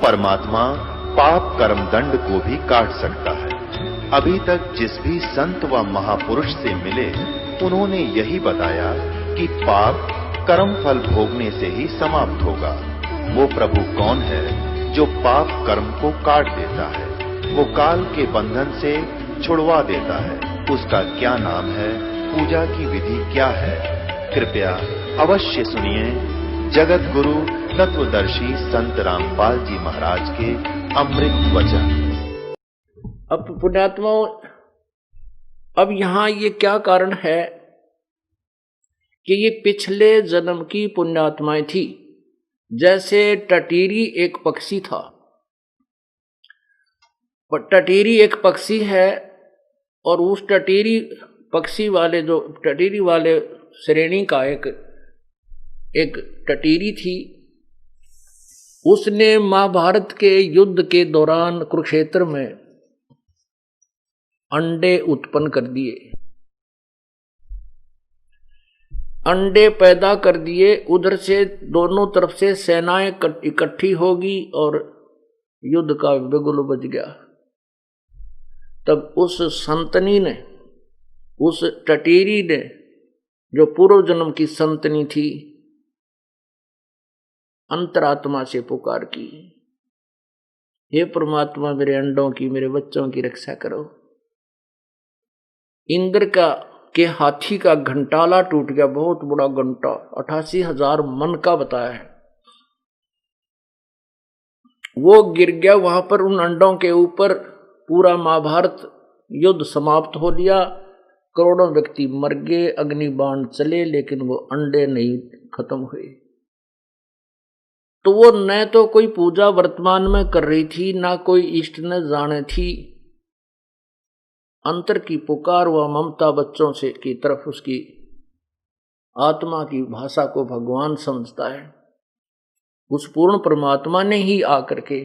परमात्मा पाप कर्म दंड को भी काट सकता है। अभी तक जिस भी संत व महापुरुष से मिले, उन्होंने यही बताया कि पाप कर्म फल भोगने से ही समाप्त होगा। वो प्रभु कौन है जो पाप कर्म को काट देता है, वो काल के बंधन से छुड़वा देता है। उसका क्या नाम है, पूजा की विधि क्या है? कृपया अवश्य सुनिए जगत गुरु तत्वदर्शी संत रामपाल जी महाराज के अमृत वचन। अब पुण्यात्माओं, अब यहां ये क्या कारण है कि ये पिछले जन्म की पुण्यात्माएं थी। जैसे टटीरी एक पक्षी था, टटीरी एक पक्षी है और उस टटीरी पक्षी वाले जो टटीरी वाले श्रेणी का एक टटीरी थी, उसने महाभारत के युद्ध के दौरान कुरुक्षेत्र में अंडे उत्पन्न कर दिए, अंडे पैदा कर दिए। उधर से दोनों तरफ से सेनाएं इकट्ठी होगी और युद्ध का बिगुल बज गया। तब उस संतनी ने, उस टटीरी ने, जो पूर्व जन्म की संतनी थी, अंतरात्मा से पुकार की, हे परमात्मा मेरे अंडों की, मेरे बच्चों की रक्षा करो। इंद्र के हाथी का घंटाला टूट गया, बहुत बड़ा घंटा, 88,000 मन का बताया है, वो गिर गया वहां पर उन अंडों के ऊपर। पूरा महाभारत युद्ध समाप्त हो लिया, करोड़ों व्यक्ति मर गए, अग्निबाण चले, लेकिन वो अंडे नहीं खत्म हुए। तो वो न तो कोई पूजा वर्तमान में कर रही थी, ना कोई इष्ट न जाने थी। अंतर की पुकार व ममता बच्चों से की तरफ, उसकी आत्मा की भाषा को भगवान समझता है। उस पूर्ण परमात्मा ने ही आकर के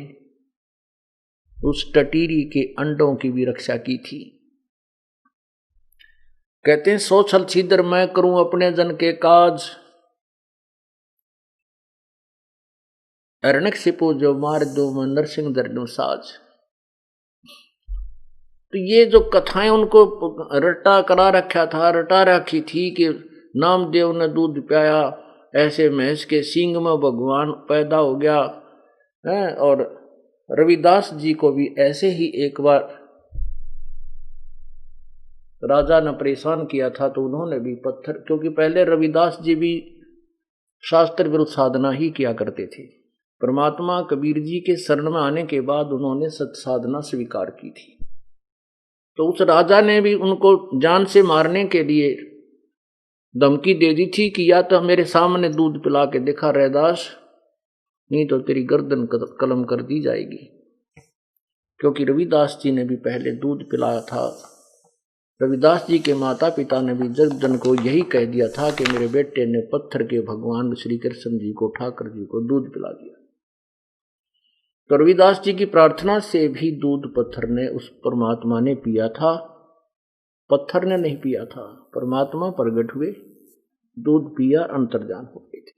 उस टटीरी के अंडों की भी रक्षा की थी। कहते हैं, सो छल छिद्र मैं करूं अपने जन के काज, अरणक सिपो जो मार दो मैं नरसिंह दर्दों साज। तो ये जो कथाएं उनको रटा करा रखा था, रटा रखी थी कि नामदेव ने दूध पियाया, ऐसे भैंस के सींग में भगवान पैदा हो गया है। और रविदास जी को भी ऐसे ही एक बार राजा ने परेशान किया था, तो उन्होंने भी पत्थर, क्योंकि पहले रविदास जी भी शास्त्र विरुद्ध साधना ही किया करते थे। परमात्मा कबीर जी के शरण में आने के बाद उन्होंने सत साधना स्वीकार की थी। तो उस राजा ने भी उनको जान से मारने के लिए धमकी दे दी थी कि या तो मेरे सामने दूध पिला के दिखा रैदास, नहीं तो तेरी गर्दन कलम कर दी जाएगी। क्योंकि रविदास जी ने भी पहले दूध पिलाया था। रविदास जी के माता पिता ने भी जग जन को यही कह दिया था कि मेरे बेटे ने पत्थर के भगवान श्री कृष्ण जी को, ठाकर जी को दूध पिला दिया। तो रविदास जी की प्रार्थना से भी दूध पत्थर ने, उस परमात्मा ने पिया था, पत्थर ने नहीं पिया था। परमात्मा प्रगट हुए, दूध पिया, अंतर्जान हो गए थे।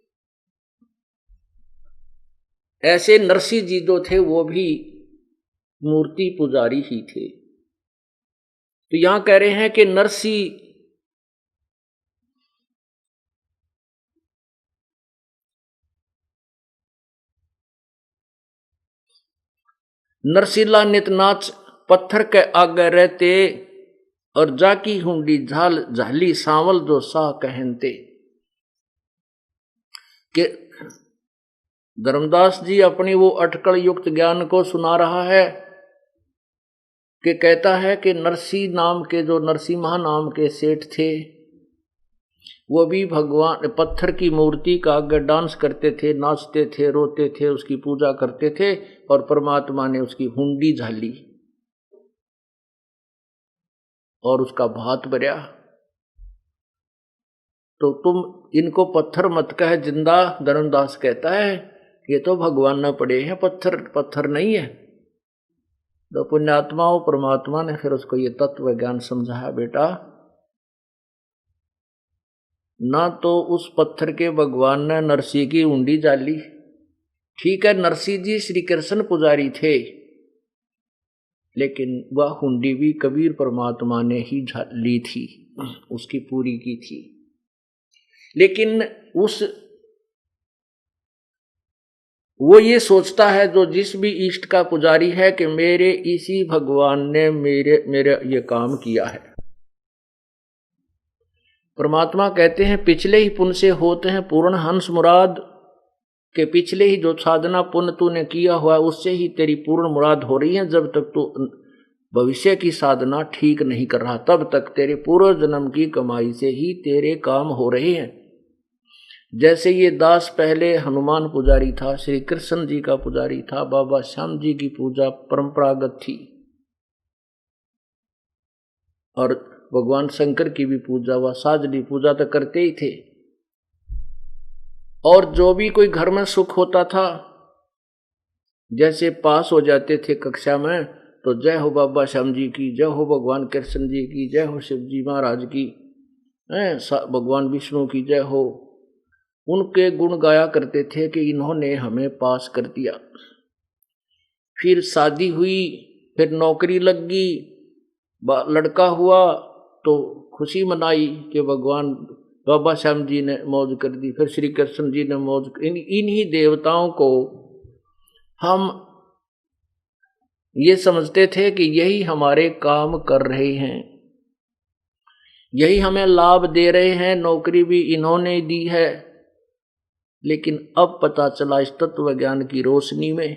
ऐसे नरसिंह जी जो थे वो भी मूर्ति पुजारी ही थे। तो यहां कह रहे हैं कि नरसिला नित नाच पत्थर के आगे रहते, और जाकी हुंडी झाल झाली सांवल जो सा कहनते। कि धर्मदास जी अपनी वो अटकल युक्त ज्ञान को सुना रहा है कि कहता है कि नरसिंह नाम के, जो नरसिम्हा नाम के सेठ थे, वो भी भगवान पत्थर की मूर्ति का आगे डांस करते थे, नाचते थे, रोते थे, उसकी पूजा करते थे, और परमात्मा ने उसकी हुंडी झाली और उसका भात भरा। तो तुम इनको पत्थर मत कह जिंदा, धर्मदास कहता है, ये तो भगवान न पड़े हैं, पत्थर पत्थर नहीं है। तो पुण्यात्माओं, परमात्मा ने फिर उसको ये तत्व ज्ञान समझाया, बेटा ना तो उस पत्थर के भगवान ने नरसिंह की हुंडी डाली, ठीक है, नरसिंह जी श्री कृष्ण पुजारी थे, लेकिन वह हुंडी भी कबीर परमात्मा ने ही ली थी, उसकी पूरी की थी। लेकिन वो ये सोचता है जो जिस भी इष्ट का पुजारी है कि मेरे इसी भगवान ने मेरे ये काम किया है। परमात्मा कहते हैं पिछले ही पुण्य से होते हैं पूर्ण हंस मुराद, के पिछले ही जो साधना पुण्य तूने किया हुआ उससे ही तेरी पूर्ण मुराद हो रही है। जब तक तू भविष्य की साधना ठीक नहीं कर रहा तब तक तेरे पूर्व जन्म की कमाई से ही तेरे काम हो रहे हैं। जैसे ये दास पहले हनुमान पुजारी था, श्री कृष्ण जी का पुजारी था, बाबा श्याम जी की पूजा परंपरागत थी, और भगवान शंकर की भी पूजा व साजली पूजा तो करते ही थे। और जो भी कोई घर में सुख होता था, जैसे पास हो जाते थे कक्षा में, तो जय हो बाबा श्याम जी की, जय हो भगवान कृष्ण जी की, जय हो शिव जी महाराज की, भगवान विष्णु की जय हो। उनके गुण गाया करते थे कि इन्होंने हमें पास कर दिया। फिर शादी हुई, फिर नौकरी लग गई, लड़का हुआ तो खुशी मनाई कि भगवान बाबा श्याम जी ने मौज कर दी, फिर श्री कृष्ण जी ने मौज। इन्हीं देवताओं को हम ये समझते थे कि यही हमारे काम कर रहे हैं, यही हमें लाभ दे रहे हैं, नौकरी भी इन्होंने दी है। लेकिन अब पता चला इस तत्व ज्ञान की रोशनी में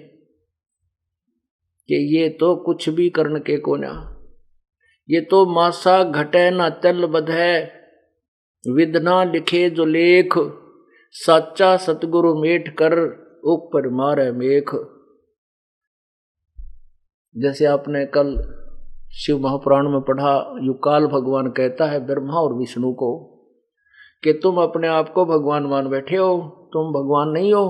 कि ये तो कुछ भी करने के कोना, ये तो मासा घटे न तल बधै, विदना लिखे जो लेख, सच्चा सतगुरु मेट कर ऊपर मारे मेख। जैसे आपने कल शिव महापुराण में पढ़ा, युकाल भगवान कहता है ब्रह्मा और विष्णु को कि तुम अपने आप को भगवान मान बैठे हो, तुम भगवान नहीं हो,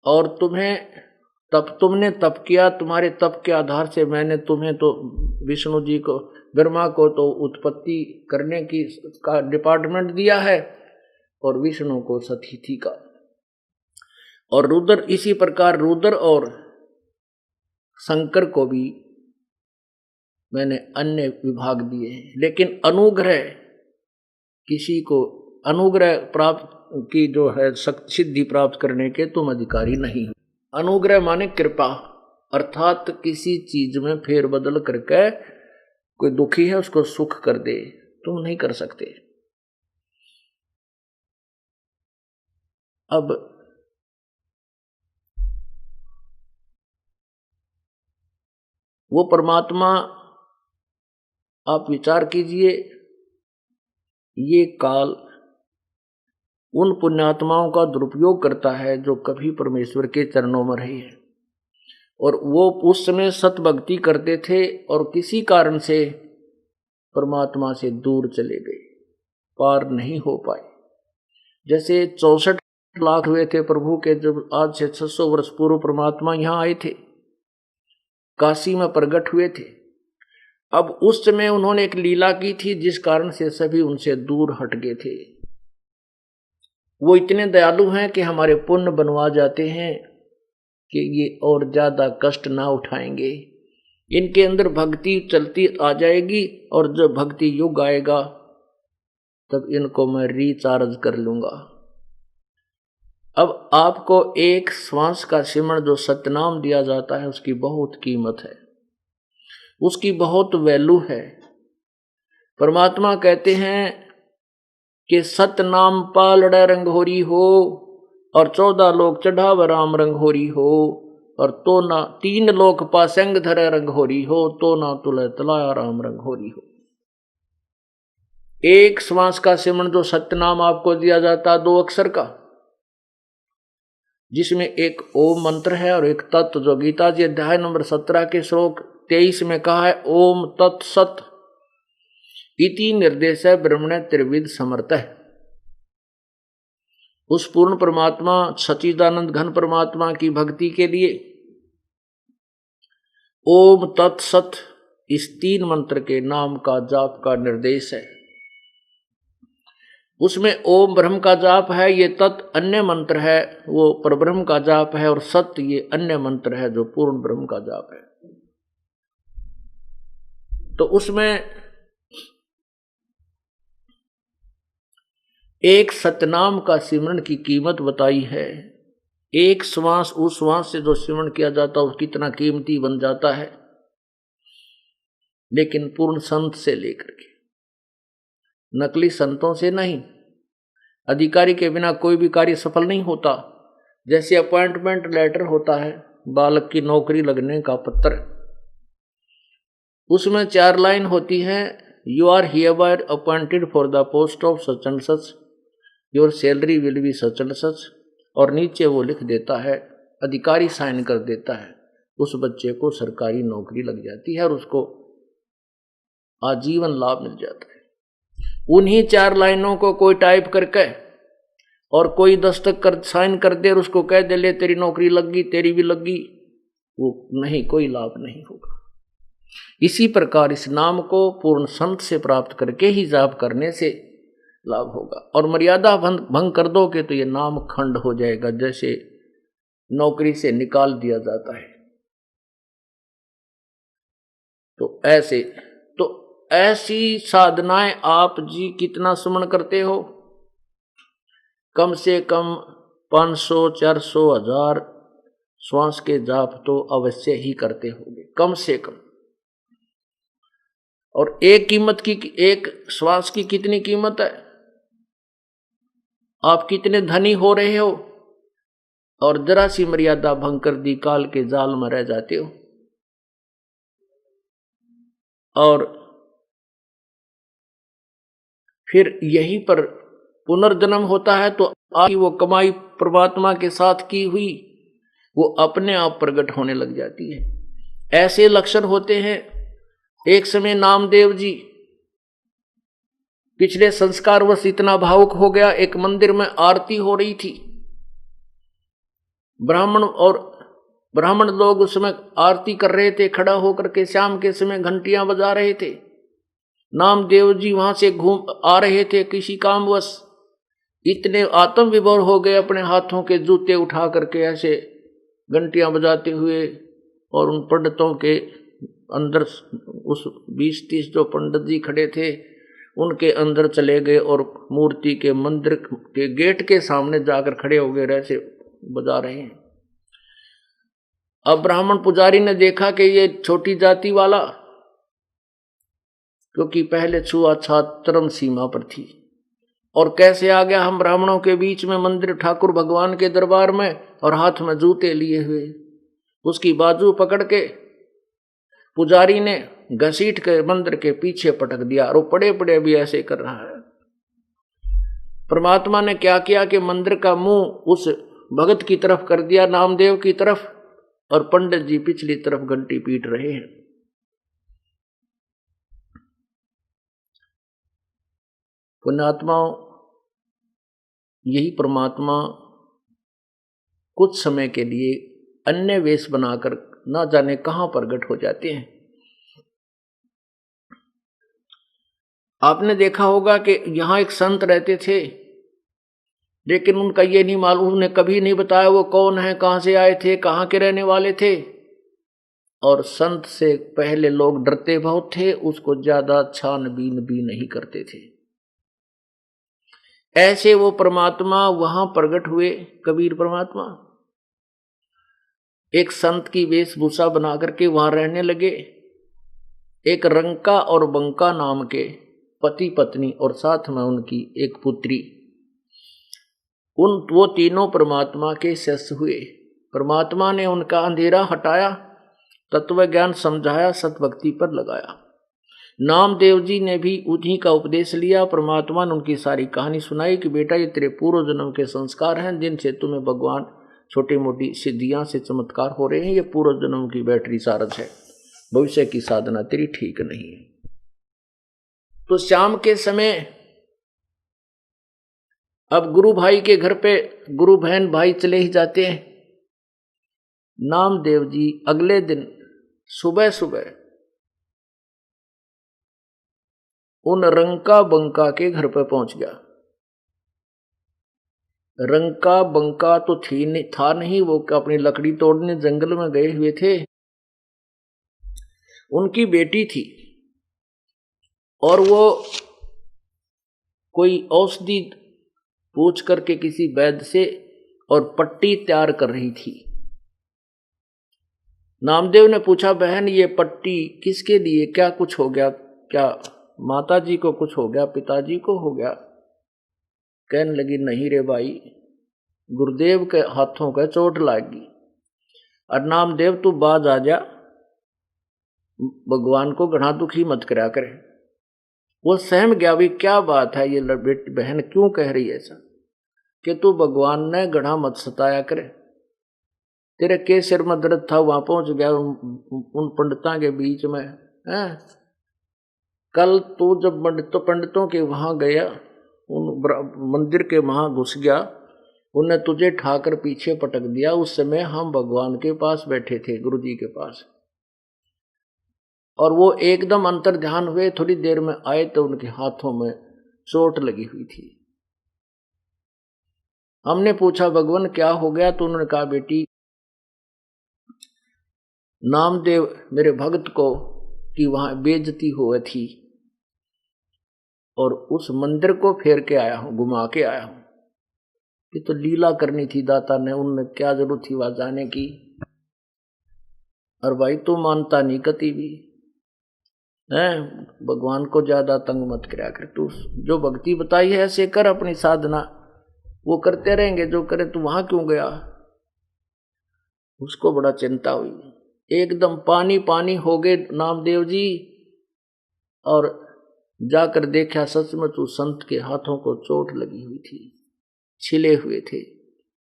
और तुमने तप किया, तुम्हारे तप के आधार से मैंने तुम्हें तो विष्णु जी को, ब्रह्मा को तो उत्पत्ति करने की का डिपार्टमेंट दिया है, और विष्णु को सतिथि का, और रुद्र इसी प्रकार रुद्र और शंकर को भी मैंने अन्य विभाग दिए हैं। लेकिन अनुग्रह, किसी को अनुग्रह प्राप्त की जो है सिद्धि प्राप्त करने के तुम अधिकारी नहीं हो। अनुग्रह माने कृपा, अर्थात किसी चीज में फेरबदल करके कोई दुखी है उसको सुख कर दे, तुम नहीं कर सकते। अब वो परमात्मा, आप विचार कीजिए, ये काल उन पुण्यात्माओं का दुरुपयोग करता है जो कभी परमेश्वर के चरणों में रहे हैं, और वो उस समय सत भक्ति करते थे और किसी कारण से परमात्मा से दूर चले गए, पार नहीं हो पाए। जैसे 64 लाख हुए थे प्रभु के, जब आज से 600 वर्ष पूर्व परमात्मा यहाँ आए थे, काशी में प्रकट हुए थे। अब उस समय उन्होंने एक लीला की थी जिस कारण से सभी उनसे दूर हट गए थे। वो इतने दयालु हैं कि हमारे पुण्य बनवा जाते हैं कि ये और ज्यादा कष्ट ना उठाएंगे, इनके अंदर भक्ति चलती आ जाएगी, और जब भक्ति युग आएगा तब इनको मैं रिचार्ज कर लूंगा। अब आपको एक श्वास का सिमरण जो सतनाम दिया जाता है उसकी बहुत कीमत है, उसकी बहुत वैल्यू है। परमात्मा कहते हैं कि सतनाम पालड़े रंगहोरी हो, और 14 लोग चढ़ाव राम रंगहोरी हो, और तो ना 3 लोग पासंग धरे रंगहोरी हो, तो ना तुले तलाया राम रंगहोरी हो। एक श्वास का सिमरण जो सतनाम आपको दिया जाता है 2 अक्षर का, जिसमें एक ओम मंत्र है और एक तत्, जो गीता जी अध्याय नंबर 17 के श्लोक 23 में कहा है, ओम तत्सत इति निर्देश है ब्रह्मणे त्रिविध समर्थ है। उस पूर्ण परमात्मा सच्चिदानंद घन परमात्मा की भक्ति के लिए ओम तत्सत इस 3 मंत्र के नाम का जाप का निर्देश है। उसमें ओम ब्रह्म का जाप है, ये तत् अन्य मंत्र है, वो परब्रह्म का जाप है, और सत्य ये अन्य मंत्र है जो पूर्ण ब्रह्म का जाप है। तो उसमें एक सतनाम का सिमरन की कीमत बताई है। एक श्वास, उस श्वास से जो सिमरन किया जाता है वो कितना कीमती बन जाता है। लेकिन पूर्ण संत से लेकर के, नकली संतों से नहीं। अधिकारी के बिना कोई भी कार्य सफल नहीं होता। जैसे अपॉइंटमेंट लेटर होता है, बालक की नौकरी लगने का पत्र, उसमें 4 लाइन होती है। You are hereby appointed for the post of such and such, your salary will be such and such, और नीचे वो लिख देता है, अधिकारी साइन कर देता है, उस बच्चे को सरकारी नौकरी लग जाती है और उसको आजीवन लाभ मिल जाता है। उन्हीं 4 लाइनों को कोई टाइप करके और कोई दस्तक कर साइन कर दे और उसको कह दे ले तेरी नौकरी लग गई, तेरी भी लग गई, वो नहीं, कोई लाभ नहीं होगा। इसी प्रकार इस नाम को पूर्ण संत से प्राप्त करके ही जाप करने से लाभ होगा। और मर्यादा भंग कर दोगे तो ये नाम खंड हो जाएगा, जैसे नौकरी से निकाल दिया जाता है। तो ऐसी साधनाएं आप जी कितना सुमन करते हो? कम से कम 500, 400, 1000 श्वास के जाप तो अवश्य ही करते होंगे, कम से कम। और एक श्वास की कितनी कीमत है? आप कितने धनी हो रहे हो, और जरा सी मर्यादा भंग कर दी, काल के जाल में रह जाते हो। और फिर यहीं पर पुनर्जन्म होता है, तो आपकी वो कमाई परमात्मा के साथ की हुई वो अपने आप प्रकट होने लग जाती है। ऐसे लक्षण होते हैं। एक समय नामदेव जी पिछले संस्कारवश इतना भावुक हो गया, एक मंदिर में आरती हो रही थी, ब्राह्मण लोग उस समय आरती कर रहे थे, खड़ा होकर के शाम के समय घंटियां बजा रहे थे। नामदेव जी वहां से घूम आ रहे थे किसी कामवश, इतने आत्म विभोर हो गए, अपने हाथों के जूते उठा करके ऐसे घंटियां बजाते हुए, और उन पंडितों के अंदर, उस 20-30 जो पंडित जी खड़े थे उनके अंदर चले गए और मूर्ति के मंदिर के गेट के सामने जाकर खड़े हो गए, ऐसे बजा रहे हैं। अब ब्राह्मण पुजारी ने देखा कि ये छोटी जाति वाला, क्योंकि पहले छुआछूत चरम सीमा पर थी, और कैसे आ गया हम ब्राह्मणों के बीच में मंदिर ठाकुर भगवान के दरबार में, और हाथ में जूते लिए हुए। उसकी बाजू पकड़ के पुजारी ने घसीट के मंदिर के पीछे पटक दिया, और वो पड़े पड़े भी ऐसे कर रहा है। परमात्मा ने क्या किया कि मंदिर का मुंह उस भगत की तरफ कर दिया, नामदेव की तरफ, और पंडित जी पिछली तरफ घंटी पीट रहे हैं। पुण्यात्माओं, यही परमात्मा कुछ समय के लिए अन्य वेश बनाकर ना जाने कहां प्रकट हो जाते हैं। आपने देखा होगा कि यहां एक संत रहते थे, लेकिन उनका ये नहीं मालूम, उन्हें कभी नहीं बताया वो कौन है, कहां से आए थे, कहां के रहने वाले थे। और संत से पहले लोग डरते बहुत थे, उसको ज्यादा छानबीन भी नहीं करते थे। ऐसे वो परमात्मा वहां प्रकट हुए, कबीर परमात्मा एक संत की वेशभूषा बना करके वहां रहने लगे। एक रंका और बंका नाम के पति पत्नी और साथ में उनकी एक पुत्री, वो तीनों परमात्मा के शिष्य हुए। परमात्मा ने उनका अंधेरा हटाया, तत्व ज्ञान समझाया, सतभक्ति पर लगाया। नामदेव जी ने भी उन्हीं का उपदेश लिया। परमात्मा ने उनकी सारी कहानी सुनाई कि बेटा ये तेरे पूर्व जन्म के संस्कार हैं, जिनसे तुम्हें भगवान छोटी मोटी सिद्धियां से चमत्कार हो रहे हैं। ये पूर्व जन्म की बैटरी चार्ज है, भविष्य की साधना तेरी ठीक नहीं है। तो शाम के समय अब गुरु भाई के घर पे गुरु बहन भाई चले ही जाते हैं। नामदेव जी अगले दिन सुबह सुबह उन रंका बंका के घर पर पहुंच गया। रंका बंका तो थी नहीं, था नहीं, वो अपनी लकड़ी तोड़ने जंगल में गए हुए थे। उनकी बेटी थी और वो कोई औषधि पूछ करके किसी वैद्य से और पट्टी तैयार कर रही थी। नामदेव ने पूछा, बहन ये पट्टी किसके लिए, क्या कुछ हो गया, क्या माता जी को कुछ हो गया, पिताजी को हो गया? कहने लगी, नहीं रे भाई, गुरुदेव के हाथों का चोट लागी। और नामदेव तू बाज आ जा, भगवान को घना दुखी मत करा करे। वो सहम गया, भी क्या बात है, ये बहन क्यों कह रही है ऐसा, कि तू भगवान ने घना मत सताया करे, तेरे के सिर में दर्द था, वहां पहुंच गया उन पंडितों के बीच में है। कल तू जब पंडितों के वहां गया, उन मंदिर के वहां घुस गया, उन्हें तुझे ठाकर पीछे पटक दिया। उस समय हम भगवान के पास बैठे थे, गुरु जी के पास, और वो एकदम अंतर ध्यान हुए, थोड़ी देर में आए तो उनके हाथों में चोट लगी हुई थी। हमने पूछा, भगवान क्या हो गया? तो उन्होंने कहा, बेटी नामदेव मेरे भक्त को कि वहां बेइज्जती हुई थी और उस मंदिर को फेर के आया हूं, घुमा के आया हूं। ये तो लीला करनी थी दाता ने, उनमें क्या जरूरत थी वहां जाने की। और भाई तू मानता नहीं कति भी है, भगवान को ज्यादा तंग मत कराया कर, तू जो भक्ति बताई है ऐसे कर, अपनी साधना वो करते रहेंगे जो करे, तू वहां क्यों गया? उसको बड़ा चिंता हुई, एकदम पानी पानी हो गए नामदेव जी, और जाकर देखा सचमुच उस संत के हाथों को चोट लगी हुई थी, छिले हुए थे,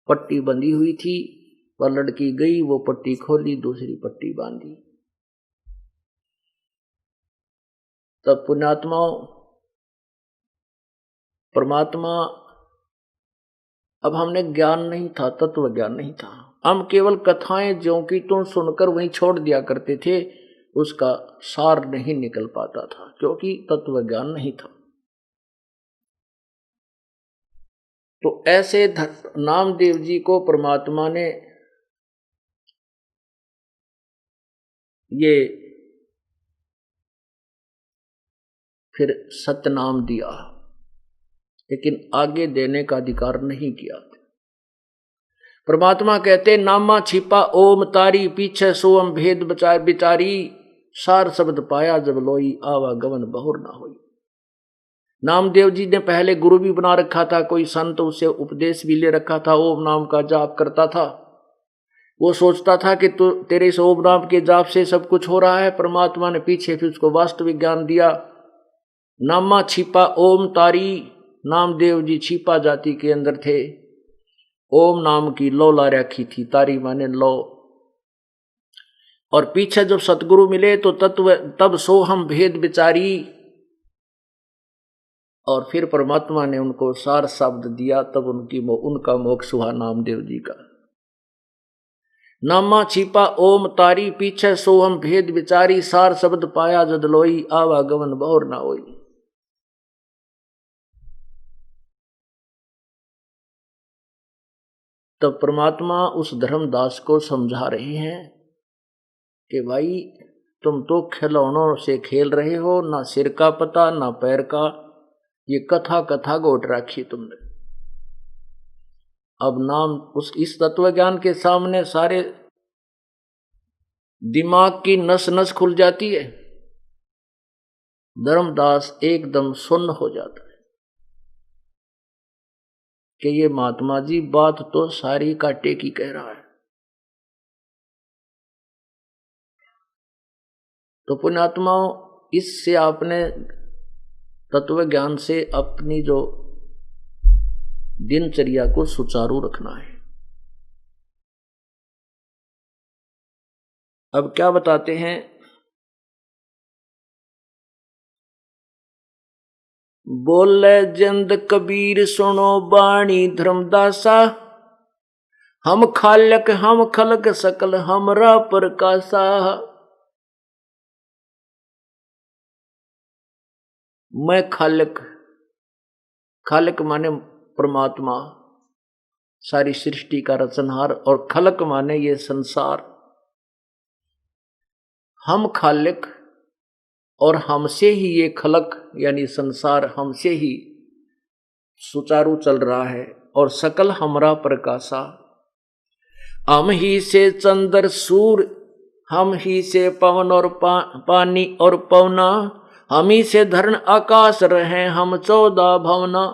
पट्टी बंधी हुई थी। वह लड़की गई, वो पट्टी खोली, दूसरी पट्टी बांधी। तब पुण्यात्माओं, परमात्मा, अब हमने ज्ञान नहीं था, तत्व ज्ञान नहीं था, हम केवल कथाएं ज्यों की त्यों सुनकर वहीं छोड़ दिया करते थे, उसका सार नहीं निकल पाता था क्योंकि तत्व ज्ञान नहीं था। तो ऐसे नामदेव जी को परमात्मा ने ये फिर सतनाम दिया, लेकिन आगे देने का अधिकार नहीं किया। परमात्मा कहते, नामा छिपा ओम तारी, पीछे सोम भेद बचार बिचारी, सार शब्द पाया जब लोई, आवागमन बहुर ना होई। नामदेव जी ने पहले गुरु भी बना रखा था, कोई संत उससे उपदेश भी ले रखा था, ओम नाम का जाप करता था। वो सोचता था कि तो तेरे इस ओम नाम के जाप से सब कुछ हो रहा है। परमात्मा ने पीछे फिर उसको वास्तविक ज्ञान दिया। नामा छिपा ओम तारी, नामदेव जी छिपा जाति के अंदर थे। ओम नाम की लो ला रखी थी, तारी माने लो। और पीछे जब सतगुरु मिले तो तत्व तब सोहम भेद विचारी, और फिर परमात्मा ने उनको सार शब्द दिया, तब उनका मोक्ष हुआ नामदेव जी का। नामा छिपा ओम तारी, पीछे सोहम भेद विचारी, सार शब्द पाया जद लोई, आवागमन बहुर ना होई। तब परमात्मा उस धर्मदास को समझा रहे हैं कि भाई तुम तो खिलौनों से खेल रहे हो, ना सिर का पता ना पैर का, ये कथा कथा गोट रखी तुमने। अब नाम इस तत्व ज्ञान के सामने सारे दिमाग की नस नस खुल जाती है। धर्मदास एकदम सुन्न हो जाता है कि ये महात्मा जी बात तो सारी काटे की कह रहा है। तो पुण्यात्माओं, इससे आपने तत्व ज्ञान से अपनी जो दिनचर्या को सुचारू रखना है। अब क्या बताते हैं, बोले जिंद कबीर सुनो बाणी धर्मदासा, हम खालक हम खलक सकल हमरा प्रकाशा। मैं खालक, खालक माने परमात्मा, सारी सृष्टि का रचनहार, और खलक माने ये संसार। हम खालिक और हमसे ही ये खलक यानी संसार हमसे ही सुचारू चल रहा है, और सकल हमरा प्रकाशा। हम ही से चंद्र सूर्य, हम ही से पवन और पानी और पवना, हम ही से धरण आकाश रहे हम 14 भवना।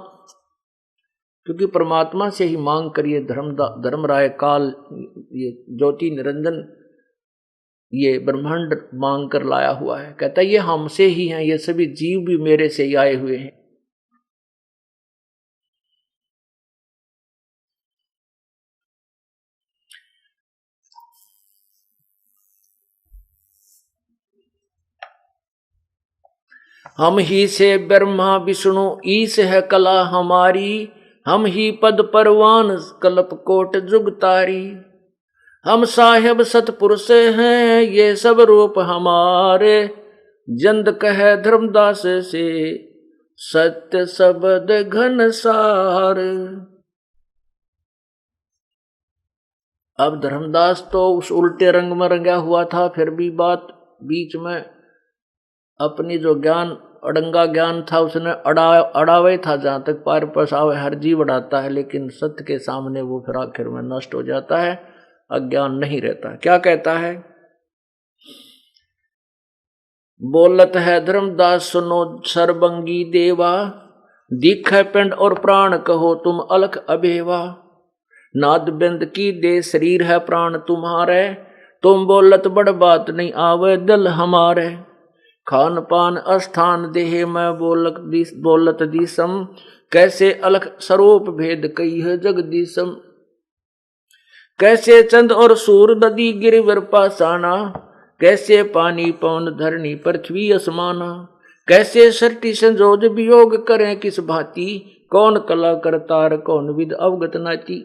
क्योंकि परमात्मा से ही मांग करिए धर्मराय काल, ये ज्योति निरंजन, ये ब्रह्मांड मांग कर लाया हुआ है। कहता है ये हमसे ही हैं, ये सभी जीव भी मेरे से ही आए हुए हैं। हम ही से ब्रह्मा विष्णु ईश है कला हमारी, हम ही पद परवान कल्प कोट जुगतारी। हम साहेब सतपुरुष हैं ये सब रूप हमारे, जंद कहे धर्मदास से सत्य शब्द घन सार। अब धर्मदास तो उस उल्टे रंग में रंगा हुआ था, फिर भी बात बीच में अपनी जो ज्ञान अड़ंगा ज्ञान था उसने अड़ावे था, जहां तक पार पसावे हर जीव अड़ाता है, लेकिन सत्य के सामने वो फिर आखिर में नष्ट हो जाता है, अज्ञान नहीं रहता। क्या कहता है? बोलत है धर्मदास सुनो सरबंगी देवा, दिख पिंड और प्राण कहो तुम अलख अभेवा। नाद बिंद की दे शरीर है प्राण तुम्हारे, तुम बोलत बड़ बात नहीं आवे दिल हमारे। खान पान अस्थान देह में बोलत दिसम, कैसे अलख स्वरूप भेद कई है जगदीशम। कैसे चंद और सूर नदी गिरिवर पासाना, कैसे पानी पवन धरणी पृथ्वी असमाना। कैसे सृष्टि संजोज वियोग करें किस भांति, कौन कला करतार कौन विद अवगत नाती।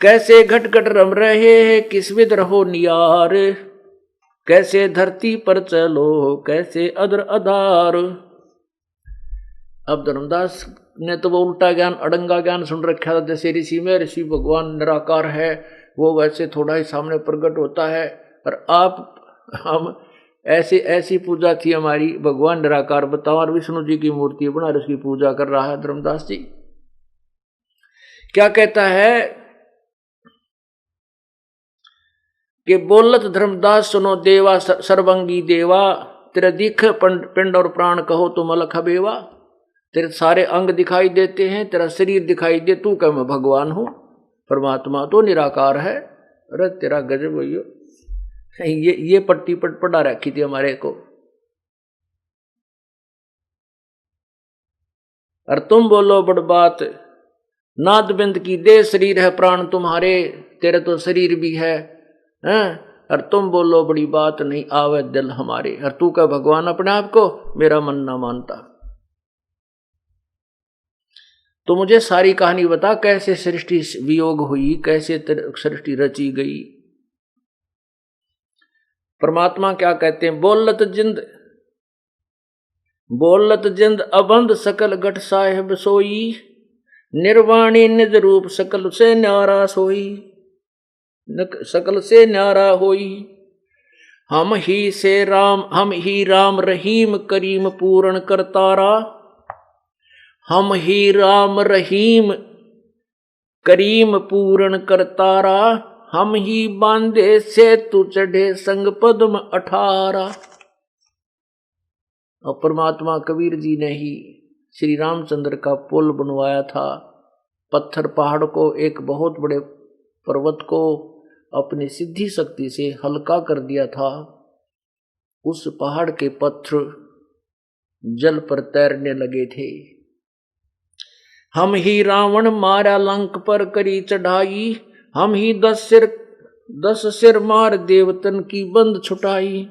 कैसे घट घट रम रहे किस विद रहो नियार, कैसे धरती पर चलो कैसे अदर अधार। अब धर्मदास ने तो वो उल्टा ज्ञान अड़ंगा ज्ञान सुन रखा था, जैसे ऋषि में ऋषि भगवान निराकार है वो वैसे थोड़ा ही सामने प्रकट होता है, और हम ऐसी पूजा थी हमारी, भगवान निराकार बताओ, और विष्णु जी की मूर्ति बना उसकी पूजा कर रहा है धर्मदास जी। क्या कहता है कि बोलत धर्मदास सुनो देवा सर्वंगी देवा, तेरे दिख पिंड और प्राण कहो तुम अलख बेवा। तेरे सारे अंग दिखाई देते हैं, तेरा शरीर दिखाई दे, तू कह मैं भगवान हूं, परमात्मा तो निराकार है। अरे तेरा गजब भैया, ये पट्टी पढ़ा रखी थी हमारे को। और तुम बोलो बड़ बात, नाद बिंद की दे शरीर है प्राण तुम्हारे, तेरे तो शरीर भी है, और तुम बोलो बड़ी बात नहीं आवे दिल हमारे। और तू का भगवान अपने आप को, मेरा मन ना मानता। तो मुझे सारी कहानी बता, कैसे सृष्टि वियोग हुई, कैसे सृष्टि रची गई। परमात्मा क्या कहते हैं? बोलत जिंद अबंध सकल घट साहेब सोई, निर्वाणी निज रूप सकल से न्यारा सोई। सकल से न्यारा होई, हम ही राम रहीम करीम पूर्ण करतारा। हम ही राम रहीम करीम पूर्ण करतारा, हम ही बांधे से तू चढ़े संग पद्म 18। और परमात्मा कबीर जी ने ही श्री रामचंद्र का पुल बनवाया था। पत्थर पहाड़ को, एक बहुत बड़े पर्वत को अपनी सिद्धि शक्ति से हल्का कर दिया था। उस पहाड़ के पत्थर जल पर तैरने लगे थे। हम ही रावण मारा लंक पर करी चढ़ाई, हम ही 10 सिर मार देवतन की बंद छुटाई।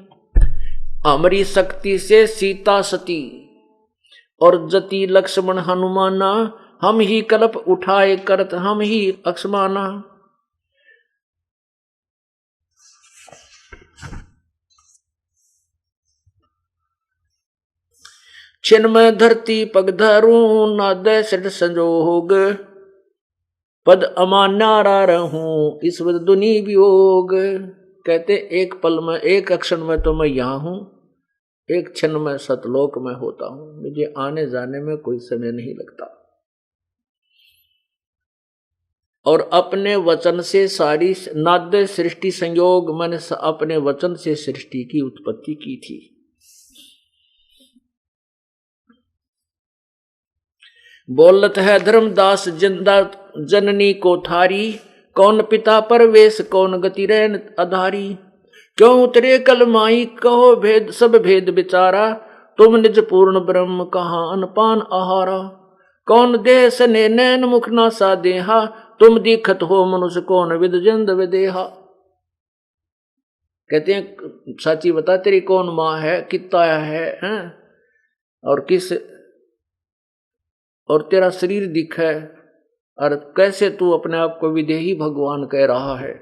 हमारी शक्ति से सीता सती और जति लक्ष्मण हनुमाना, हम ही कल्प उठाए करत हम ही अक्ष्माना। छिन में धरती पग धरूं नादे सिर संजोग पद अमान्यारा रहूं ईश्वर दुनी वियोग। कहते एक पल में एक क्षण में तो मैं यहां हूं, एक क्षण में सतलोक में होता हूं, मुझे आने जाने में कोई समय नहीं लगता। और अपने वचन से सारी नाद्य सृष्टि संयोग, मैंने अपने वचन से सृष्टि की उत्पत्ति की थी। बोलत है धर्मदास जिंदा जननी को थारी, कौन पिता परवेश कौन गति रैन आधारी। क्यों उतरे कल माई कहो भेद सब भेद विचारा, तुम निज पूर्ण ब्रह्म कहाँ अनपान आहारा। कौन देह सने नैन मुख नासा देहा, तुम दीखत हो मनुष्य कौन विद जिंद विदेहा। कहते हैं साची बता तेरी कौन माँ है, कितना है और किस, और तेरा शरीर दिख है, और कैसे तू अपने आप को विदेही भगवान कह रहा है।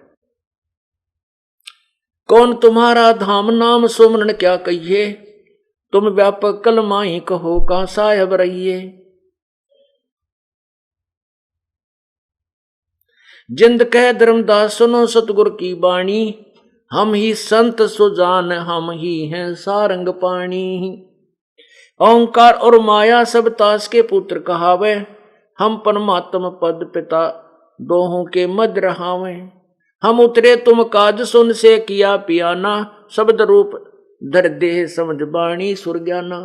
कौन तुम्हारा धाम नाम सुमरण क्या कहिए, तुम व्यापक कल माही कहो कहां साहेब रहिए। जिंद कह धर्मदास सुनो सतगुर की बाणी, हम ही संत सुजान हम ही हैं सारंग पाणी। ओंकार और माया सब तास के पुत्र कहावे, हम परमात्म पद पिता दोहों के मध्य रहावे। हम उतरे तुम काज सुन से किया पियाना, शब्द रूप धर देह समझ बाणी सुरज्ञाना।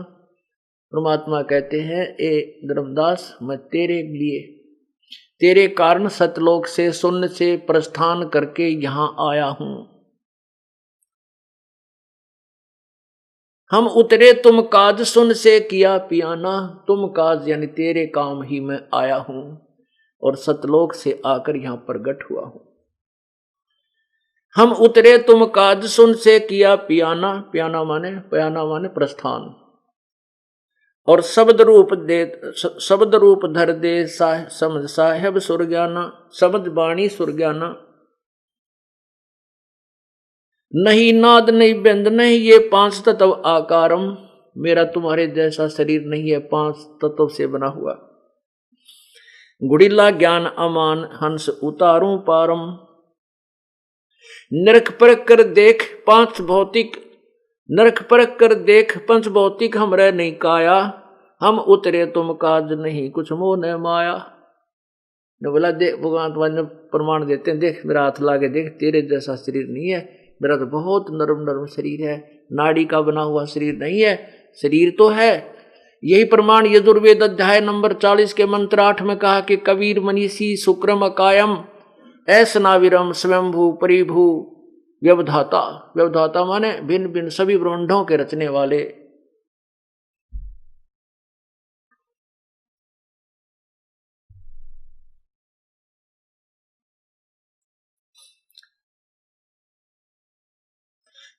परमात्मा कहते हैं ए धर्मदास मैं तेरे लिए, तेरे कारण सतलोक से शून्य से प्रस्थान करके यहां आया हूं। हम उतरे तुम काज सुन से किया पियाना, तुम काज यानी तेरे काम ही में आया हूं और सतलोक से आकर यहां प्रगट हुआ हूं। हम उतरे तुम काज सुन से किया पियाना, पयाना माने प्रस्थान, और शब्द रूप धर दे समझ साहेब सुरज्ञाना, समझ बाणी सुरज्ञाना। नहीं नाद नहीं बिंद नहीं ये पांच तत्व आकारम, मेरा तुम्हारे जैसा शरीर नहीं है, पांच तत्व से बना हुआ। गुड़िला ज्ञान अमान हंस उतारूं पारम, नरक परख कर देख पांच भौतिक, नरक परख कर देख पंच भौतिक हमरे नहीं काया, हम उतरे तुम काज नहीं कुछ मोह न माया। ने बोला देख भगवान प्रमाण देते हैं, देख मेरा हाथ लाके देख, तेरे जैसा शरीर नहीं है, मेरा तो बहुत नरम नरम शरीर है, नाड़ी का बना हुआ शरीर नहीं है, शरीर तो है। यही प्रमाण यजुर्वेद अध्याय नंबर 40 के मंत्र 8 में कहा कि कबीर मनीषी शुक्रम अकायम ऐसनाविरम स्वयंभू परिभू व्यवधाता। व्यवधाता माने भिन्न भिन्न सभी ब्रह्मांडों के रचने वाले।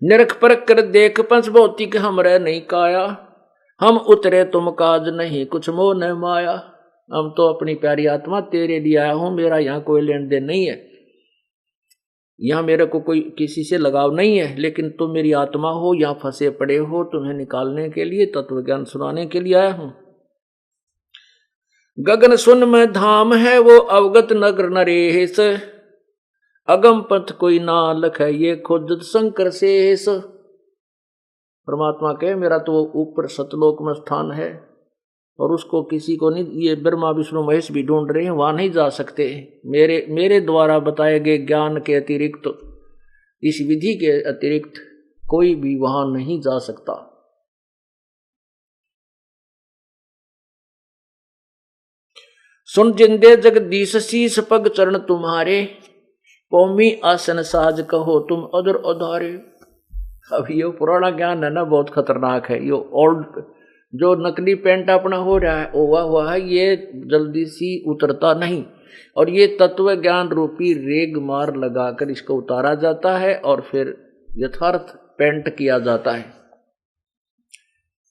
निरख परख कर देख पंच भौतिक हमरे नहीं काया, हम उतरे तुम काज नहीं कुछ मोह न माया। हम तो अपनी प्यारी आत्मा तेरे लिए आया हूं, मेरा यहाँ कोई लेन देन नहीं है, यहाँ मेरे को कोई किसी से लगाव नहीं है, लेकिन तुम मेरी आत्मा हो, यहाँ फंसे पड़े हो, तुम्हें निकालने के लिए तत्व ज्ञान सुनाने के लिए आया हूं। गगन सुन में धाम है वो अवगत नगर नरेश, अगम पथ कोई ना लख है ये खुद शंकर शेष। परमात्मा कहे मेरा तो ऊपर सतलोक में स्थान है और उसको किसी को नहीं, ये ब्रह्मा विष्णु महेश भी ढूंढ रहे हैं, वहां नहीं जा सकते। मेरे द्वारा बताए गए ज्ञान के अतिरिक्त, इस विधि के अतिरिक्त कोई भी वहां नहीं जा सकता। सुन जिंदे जगदीश शीस पग चरण तुम्हारे, कौमी आसन साज कहो तुम अदर उधारे। अब ये पुराना ज्ञान है ना, बहुत खतरनाक है। ये ओल्ड जो नकली पेंट अपना हो रहा है ओवा हुआ है, ये जल्दी सी उतरता नहीं, और ये तत्व ज्ञान रूपी रेग मार लगाकर इसको उतारा जाता है और फिर यथार्थ पेंट किया जाता है।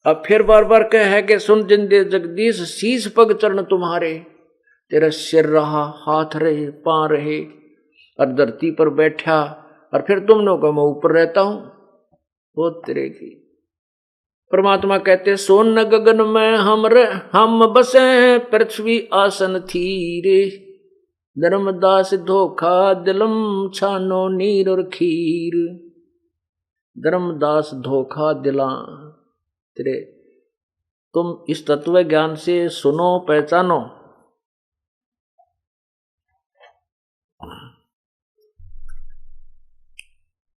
अब फिर बार बार कह है कि सुन जिंदे जगदीश शीश पग चरण तुम्हारे, तेरा सिर रहा, हाथ रहे, पांव रहे और धरती पर बैठा, और फिर तुम लोगों को मैं ऊपर रहता हूं, वो तेरे की। परमात्मा कहते सोन गगन में हम बसे पृथ्वी आसन थीरे, धर्मदास धोखा दिलम छानो नीर और खीर। धर्मदास धोखा दिला तेरे, तुम इस तत्व ज्ञान से सुनो पहचानो।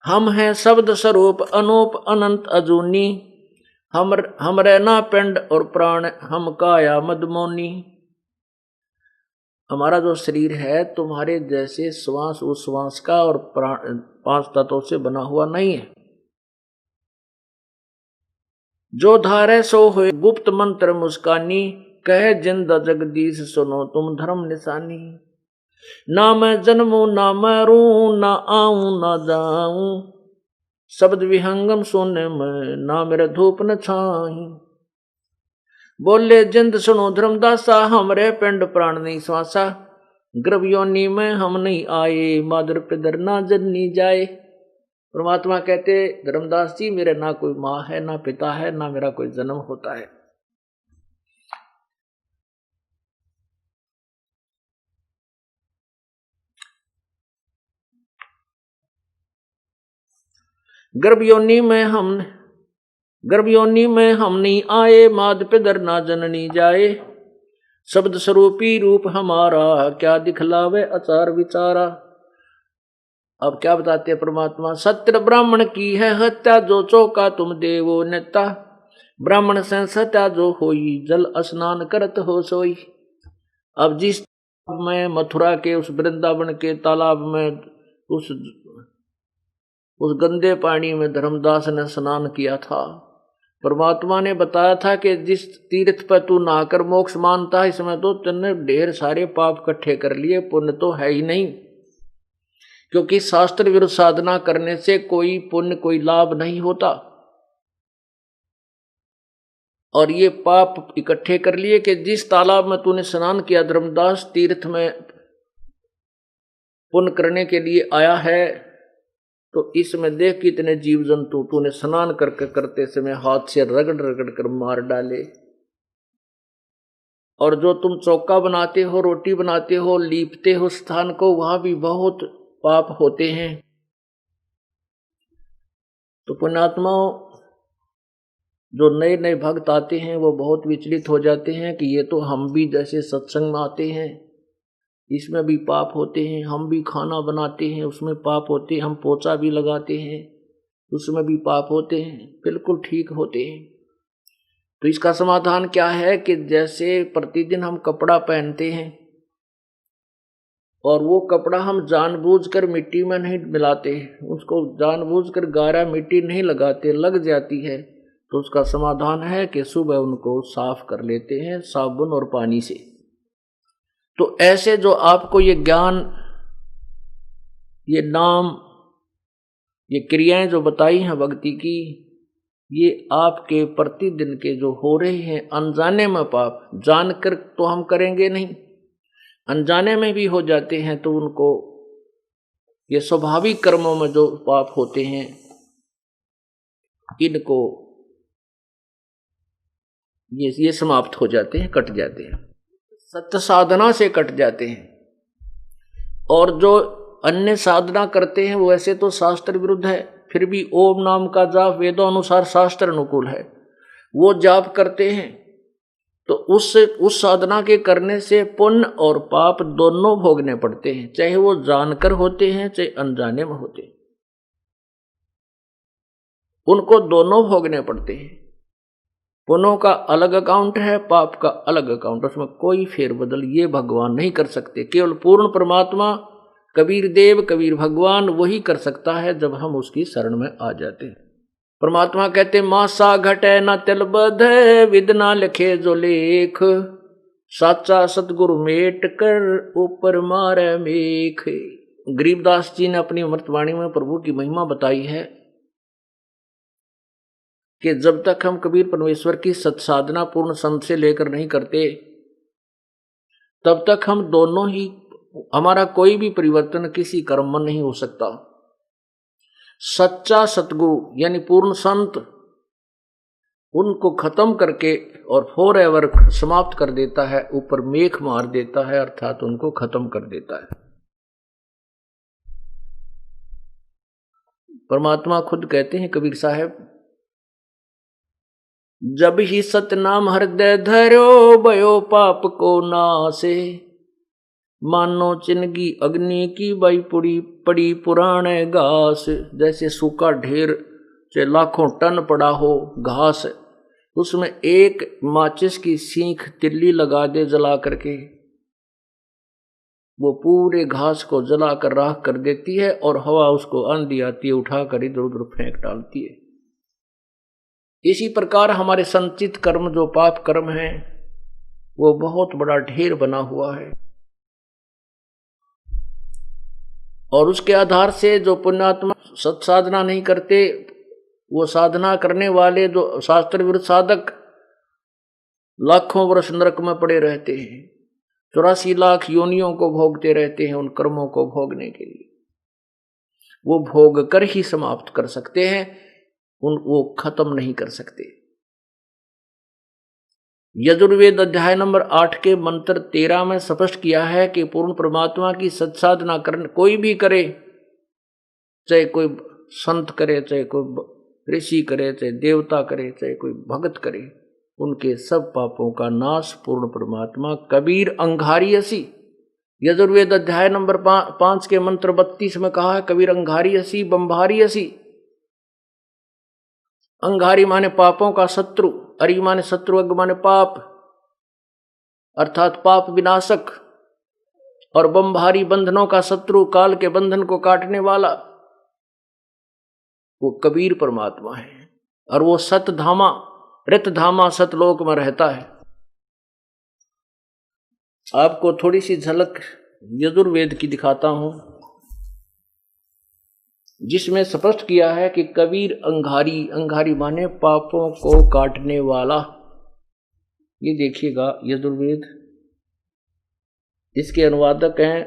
हम हैं शब्द स्वरूप अनूप अनंत अजूनी, हम रहना पिंड और प्राण हम काया मदमोनी। हमारा जो शरीर है तुम्हारे जैसे श्वास उश्वास का और प्राण 5 तत्वों से बना हुआ नहीं है। जो धारे सो हुए गुप्त मंत्र मुस्कानी, कहे जिंद जगदीश सुनो तुम धर्म निशानी। ना मैं जन्मूं ना मरूं ना आऊं ना जाऊं, शब्द विहंगम सोने में ना मेरा धूप न छाई। बोले जिंद सुनो धर्मदासा, हमरे पिंड प्राण नहीं श्वासा। गर्भ योनि में हम नहीं आए, मादर पिदर ना जननी जाए। परमात्मा कहते धर्मदास जी मेरे ना कोई माँ है ना पिता है ना मेरा कोई जन्म होता है। गर्भ योनि में हम नहीं आए, माद पिदर ना जननी जाए। शब्द स्वरूपी रूप हमारा, क्या दिखलावे आचार विचारा। अब क्या बताते हैं परमात्मा, सत्य ब्राह्मण की है हत्या, जो चौका तुम देवो नेता। ब्राह्मण से सत्या जो होई, जल स्नान करत हो सोई। अब जिस में मथुरा के उस वृंदावन के तालाब में उस गंदे पानी में धर्मदास ने स्नान किया था, परमात्मा ने बताया था कि जिस तीर्थ पर तू नहाकर मोक्ष मानता है, इसमें तो तुमने ढेर सारे पाप इकट्ठे कर लिए, पुण्य तो है ही नहीं। क्योंकि शास्त्र विरुद्ध साधना करने से कोई पुण्य कोई लाभ नहीं होता। और ये पाप इकट्ठे कर लिए कि जिस तालाब में तूने स्नान किया धर्मदास, तीर्थ में पुण्य करने के लिए आया है, तो इसमें देख कितने जीव जंतु तूने स्नान करते समय हाथ से रगड़ रगड़ कर मार डाले। और जो तुम चौका बनाते हो, रोटी बनाते हो, लीपते हो स्थान को, वहां भी बहुत पाप होते हैं। तो पुण्यात्माओं, जो नए नए भक्त आते हैं वो बहुत विचलित हो जाते हैं कि ये तो हम भी जैसे सत्संग में आते हैं, इसमें भी पाप होते हैं। हम भी खाना बनाते हैं, उसमें पाप होते हैं। हम पोछा भी लगाते हैं, उसमें भी पाप होते हैं। बिल्कुल ठीक होते हैं। तो इसका समाधान क्या है कि जैसे प्रतिदिन हम कपड़ा पहनते हैं और वो कपड़ा हम जानबूझकर मिट्टी में नहीं मिलाते, उसको जानबूझकर गारा मिट्टी नहीं लगाते, लग जाती है, तो उसका समाधान है कि सुबह उनको साफ कर लेते हैं साबुन और पानी से। तो ऐसे जो आपको ये ज्ञान, ये नाम, ये क्रियाएं जो बताई हैं भक्ति की, ये आपके प्रतिदिन के जो हो रहे हैं अनजाने में पाप, जानकर तो हम करेंगे नहीं, अनजाने में भी हो जाते हैं, तो उनको ये स्वाभाविक कर्मों में जो पाप होते हैं, इनको ये समाप्त हो जाते हैं, कट जाते हैं, सत्य साधना से कट जाते हैं। और जो अन्य साधना करते हैं वो ऐसे तो शास्त्र विरुद्ध है, फिर भी ओम नाम का जाप वेदों अनुसार शास्त्र अनुकूल है, वो जाप करते हैं, तो उस साधना के करने से पुण्य और पाप दोनों भोगने पड़ते हैं, चाहे वो जानकर होते हैं चाहे अनजाने में होते हैं, उनको दोनों भोगने पड़ते हैं। पुण्यों का अलग अकाउंट है, पाप का अलग अकाउंट, उसमें कोई फेरबदल ये भगवान नहीं कर सकते। केवल पूर्ण परमात्मा कबीर देव, कबीर भगवान वही कर सकता है जब हम उसकी शरण में आ जाते हैं। परमात्मा कहते मासा घटे न तिल बधे, विद ना लिखे जो लेख, साचा सतगुरु मेट कर ऊपर मारे मेख। गरीबदास जी ने अपनी अमृतवाणी में प्रभु की महिमा बताई है कि जब तक हम कबीर परमेश्वर की सत्साधना पूर्ण संत से लेकर नहीं करते, तब तक हम दोनों ही, हमारा कोई भी परिवर्तन किसी कर्म में नहीं हो सकता। सच्चा सतगुरु यानी पूर्ण संत उनको खत्म करके और फॉर एवर समाप्त कर देता है, ऊपर मेख मार देता है, अर्थात उनको खत्म कर देता है। परमात्मा खुद कहते हैं कबीर साहब, जब ही सतनाम हृदय धरो भयो पाप को नासे, मानो चिनगी अग्नि की बाई पड़ी पुराने घास। जैसे सूखा ढेर चाहे लाखों टन पड़ा हो घास, उसमें एक माचिस की सीख तिल्ली लगा दे जला करके, वो पूरे घास को जलाकर राख कर देती है और हवा उसको आंधी आती है उठाकर इधर उधर फेंक डालती है। इसी प्रकार हमारे संचित कर्म जो पाप कर्म है वो बहुत बड़ा ढेर बना हुआ है, और उसके आधार से जो पुण्यात्मा सत्साधना नहीं करते, वो साधना करने वाले जो शास्त्र विरुद्ध साधक लाखों वर्ष नरक में पड़े रहते हैं, 84 लाख योनियों को भोगते रहते हैं उन कर्मों को भोगने के लिए। वो भोग कर ही समाप्त कर सकते हैं, वो खत्म नहीं कर सकते। यजुर्वेद अध्याय नंबर 8 के मंत्र 13 में स्पष्ट किया है कि पूर्ण परमात्मा की सत्साधना करने कोई भी करे, चाहे कोई संत करे, चाहे कोई ऋषि करे, चाहे देवता करे, चाहे कोई भक्त करे, उनके सब पापों का नाश पूर्ण परमात्मा कबीर अंगारी असी। यजुर्वेद अध्याय नंबर 5 के मंत्र 32 में कहा है कबीर अंगारी असी बंभारी असी। अंगारी माने पापों का शत्रु, अरि माने शत्रु, अग माने पाप अर्थात पाप विनाशक, और बंभारी बंधनों का शत्रु, काल के बंधन को काटने वाला, वो कबीर परमात्मा है। और वो सतधामा रतधामा सतलोक में रहता है। आपको थोड़ी सी झलक यजुर्वेद की दिखाता हूं, जिसमें स्पष्ट किया है कि कबीर अंगारी, अंगारी माने पापों को काटने वाला। ये देखिएगा यजुर्वेद, इसके अनुवादक हैं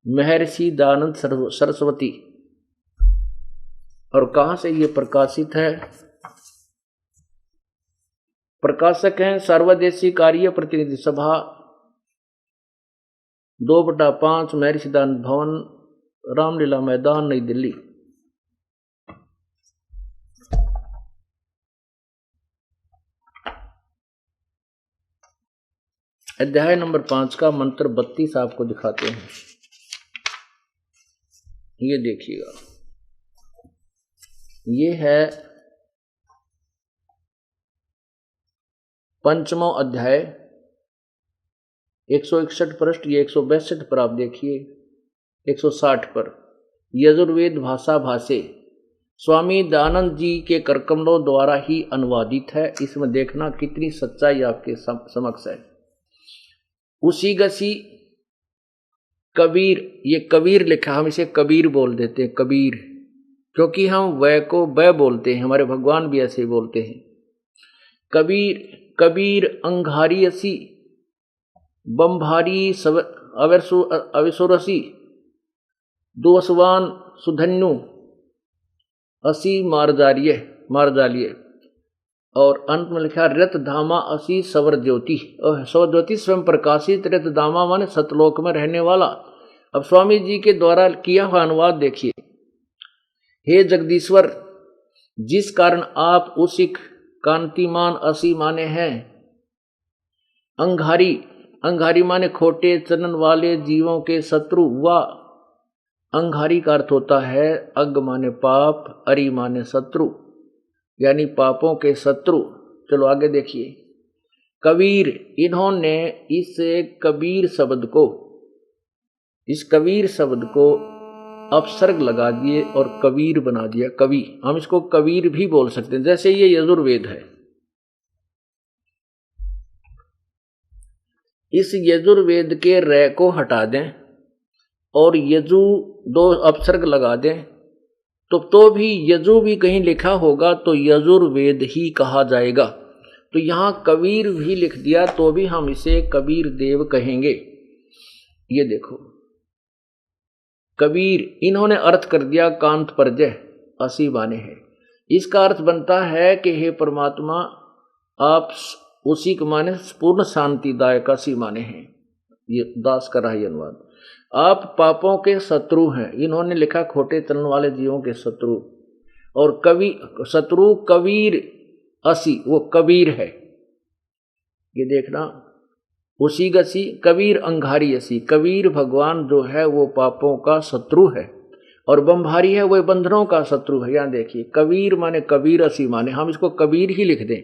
महर्षि दयानंद सरस्वती। और कहां से ये प्रकाशित है? प्रकाशक हैं सर्वदेशी कार्य प्रतिनिधि सभा 2/5 महर्षि दयानंद भवन, रामलीला मैदान, नई दिल्ली। अध्याय नंबर 5 का मंत्र 32 आपको दिखाते हैं। ये देखिएगा, ये है 5वां अध्याय 161 पृष्ठ, ये 162 पर आप देखिए, 160 पर यजुर्वेद भाषा भाषे स्वामी दयानंद जी के करकमलों द्वारा ही अनुवादित है। इसमें देखना कितनी सच्चाई आपके समक्ष है। उसी गसी कबीर, ये कबीर लिखा, हम इसे कबीर बोल देते हैं, कबीर, क्योंकि हम वै को बै बोलते हैं, हमारे भगवान भी ऐसे ही बोलते हैं। कबीर, कबीर अंगारी असी बंभारी अविसुरसी दुवसवान सुधन्यु असी मारजालिये। और अंत में लिखा रत धामा असी सवर ज्योति, और सवर ज्योति स्वयं प्रकाशित, रत धामा माने सतलोक में रहने वाला। अब स्वामी जी के द्वारा किया हुआ अनुवाद देखिए। हे जगदीश्वर, जिस कारण आप उसिक कांतिमान असी माने हैं, अंगारी, अंगारी माने खोटे चलन वाले जीवों के शत्रु, व अंगारी का अर्थ होता है अग माने पाप, अरि माने शत्रु, यानी पापों के शत्रु। चलो आगे देखिए। कबीर, इन्होंने इस कबीर शब्द को, इस कबीर शब्द को अपसर्ग लगा दिए और कबीर बना दिया, कवि। हम इसको कबीर भी बोल सकते हैं, जैसे ये यजुर्वेद है। इस यजुर्वेद के रै को हटा दें और यजु 2 अपसर्ग लगा दें, तो भी यजु भी कहीं लिखा होगा तो यजुर्वेद ही कहा जाएगा। तो यहां कबीर भी लिख दिया तो भी हम इसे कबीर देव कहेंगे। ये देखो, कबीर, इन्होंने अर्थ कर दिया कांत परजय, असी माने है। इसका अर्थ बनता है कि हे परमात्मा, आप उसी के माने पूर्ण शांतिदायक असी माने हैं। ये दास का रहा है अनुवाद। आप पापों के शत्रु हैं। इन्होंने लिखा खोटे चलने वाले जीवों के शत्रु, और कवि शत्रु कबीर असी, वो कबीर है। ये देखना, उसी गसी कबीर अंगारी असी। कबीर भगवान जो है वो पापों का शत्रु है, और बम्भारी है वो बंधनों का शत्रु है। यहाँ देखिए, कबीर माने कबीर असी माने, हम इसको कबीर ही लिख दें।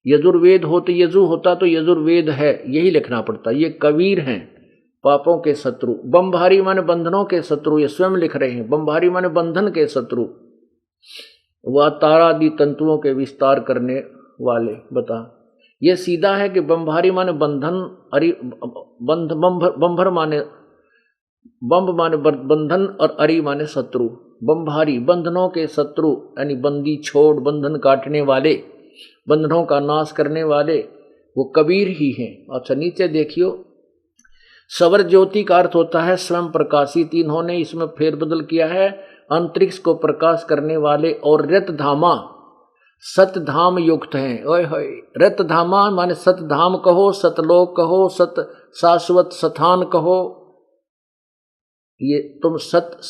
यजुर्वेद हो तो यजु होता तो यजुर्वेद है, यही लिखना पड़ता। ये कबीर हैं, पापों के शत्रु। बम्भारी माने बंधनों के शत्रु, ये स्वयं लिख रहे हैं। बम्भारी माने बंधन के शत्रु, वह तारादि तंतुओं के विस्तार करने वाले। बता, ये सीधा है कि बम्भारी माने बंधन, अरि बंभर माने बम्भ माने बंधन, और अरि माने शत्रु। बम्भारी बंधनों के शत्रु, यानी बंदी छोड़, बंधन काटने वाले, बंधनों का नाश करने वाले, वो कबीर ही हैं। अच्छा नीचे देखियो, सवर ज्योति का अर्थ होता है स्वयं प्रकाशित। इन्होंने इसमें फेरबदल किया है, अंतरिक्ष को प्रकाश करने वाले, और रतधामा सतधाम युक्त हैं। ओए होए, रतधामा माने सतधाम कहो, सतलोक कहो, सत शाश्वत स्थान कहो। ये तुम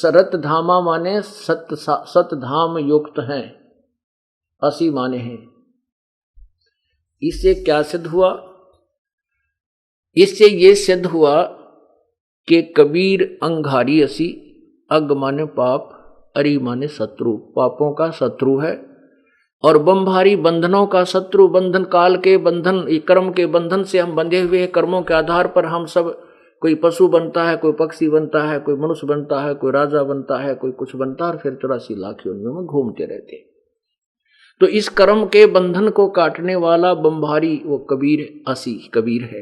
रतधामा माने सतधाम युक्त हैं, असी माने हैं। इससे क्या सिद्ध हुआ? इससे ये सिद्ध हुआ कि कबीर अंगारी असी, अग माने पाप, अरि माने शत्रु, पापों का शत्रु है, और बम्भारी बंधनों का शत्रु। बंधन काल के बंधन, कर्म के बंधन से हम बंधे हुए हैं। कर्मों के आधार पर हम सब, कोई पशु बनता है, कोई पक्षी बनता है, कोई मनुष्य बनता है, कोई राजा बनता है, कोई कुछ बनता है, और फिर 84 लाख योनियों में घूमते रहते हैं। तो इस कर्म के बंधन को काटने वाला बम्भारी वो कबीर असी, कबीर है।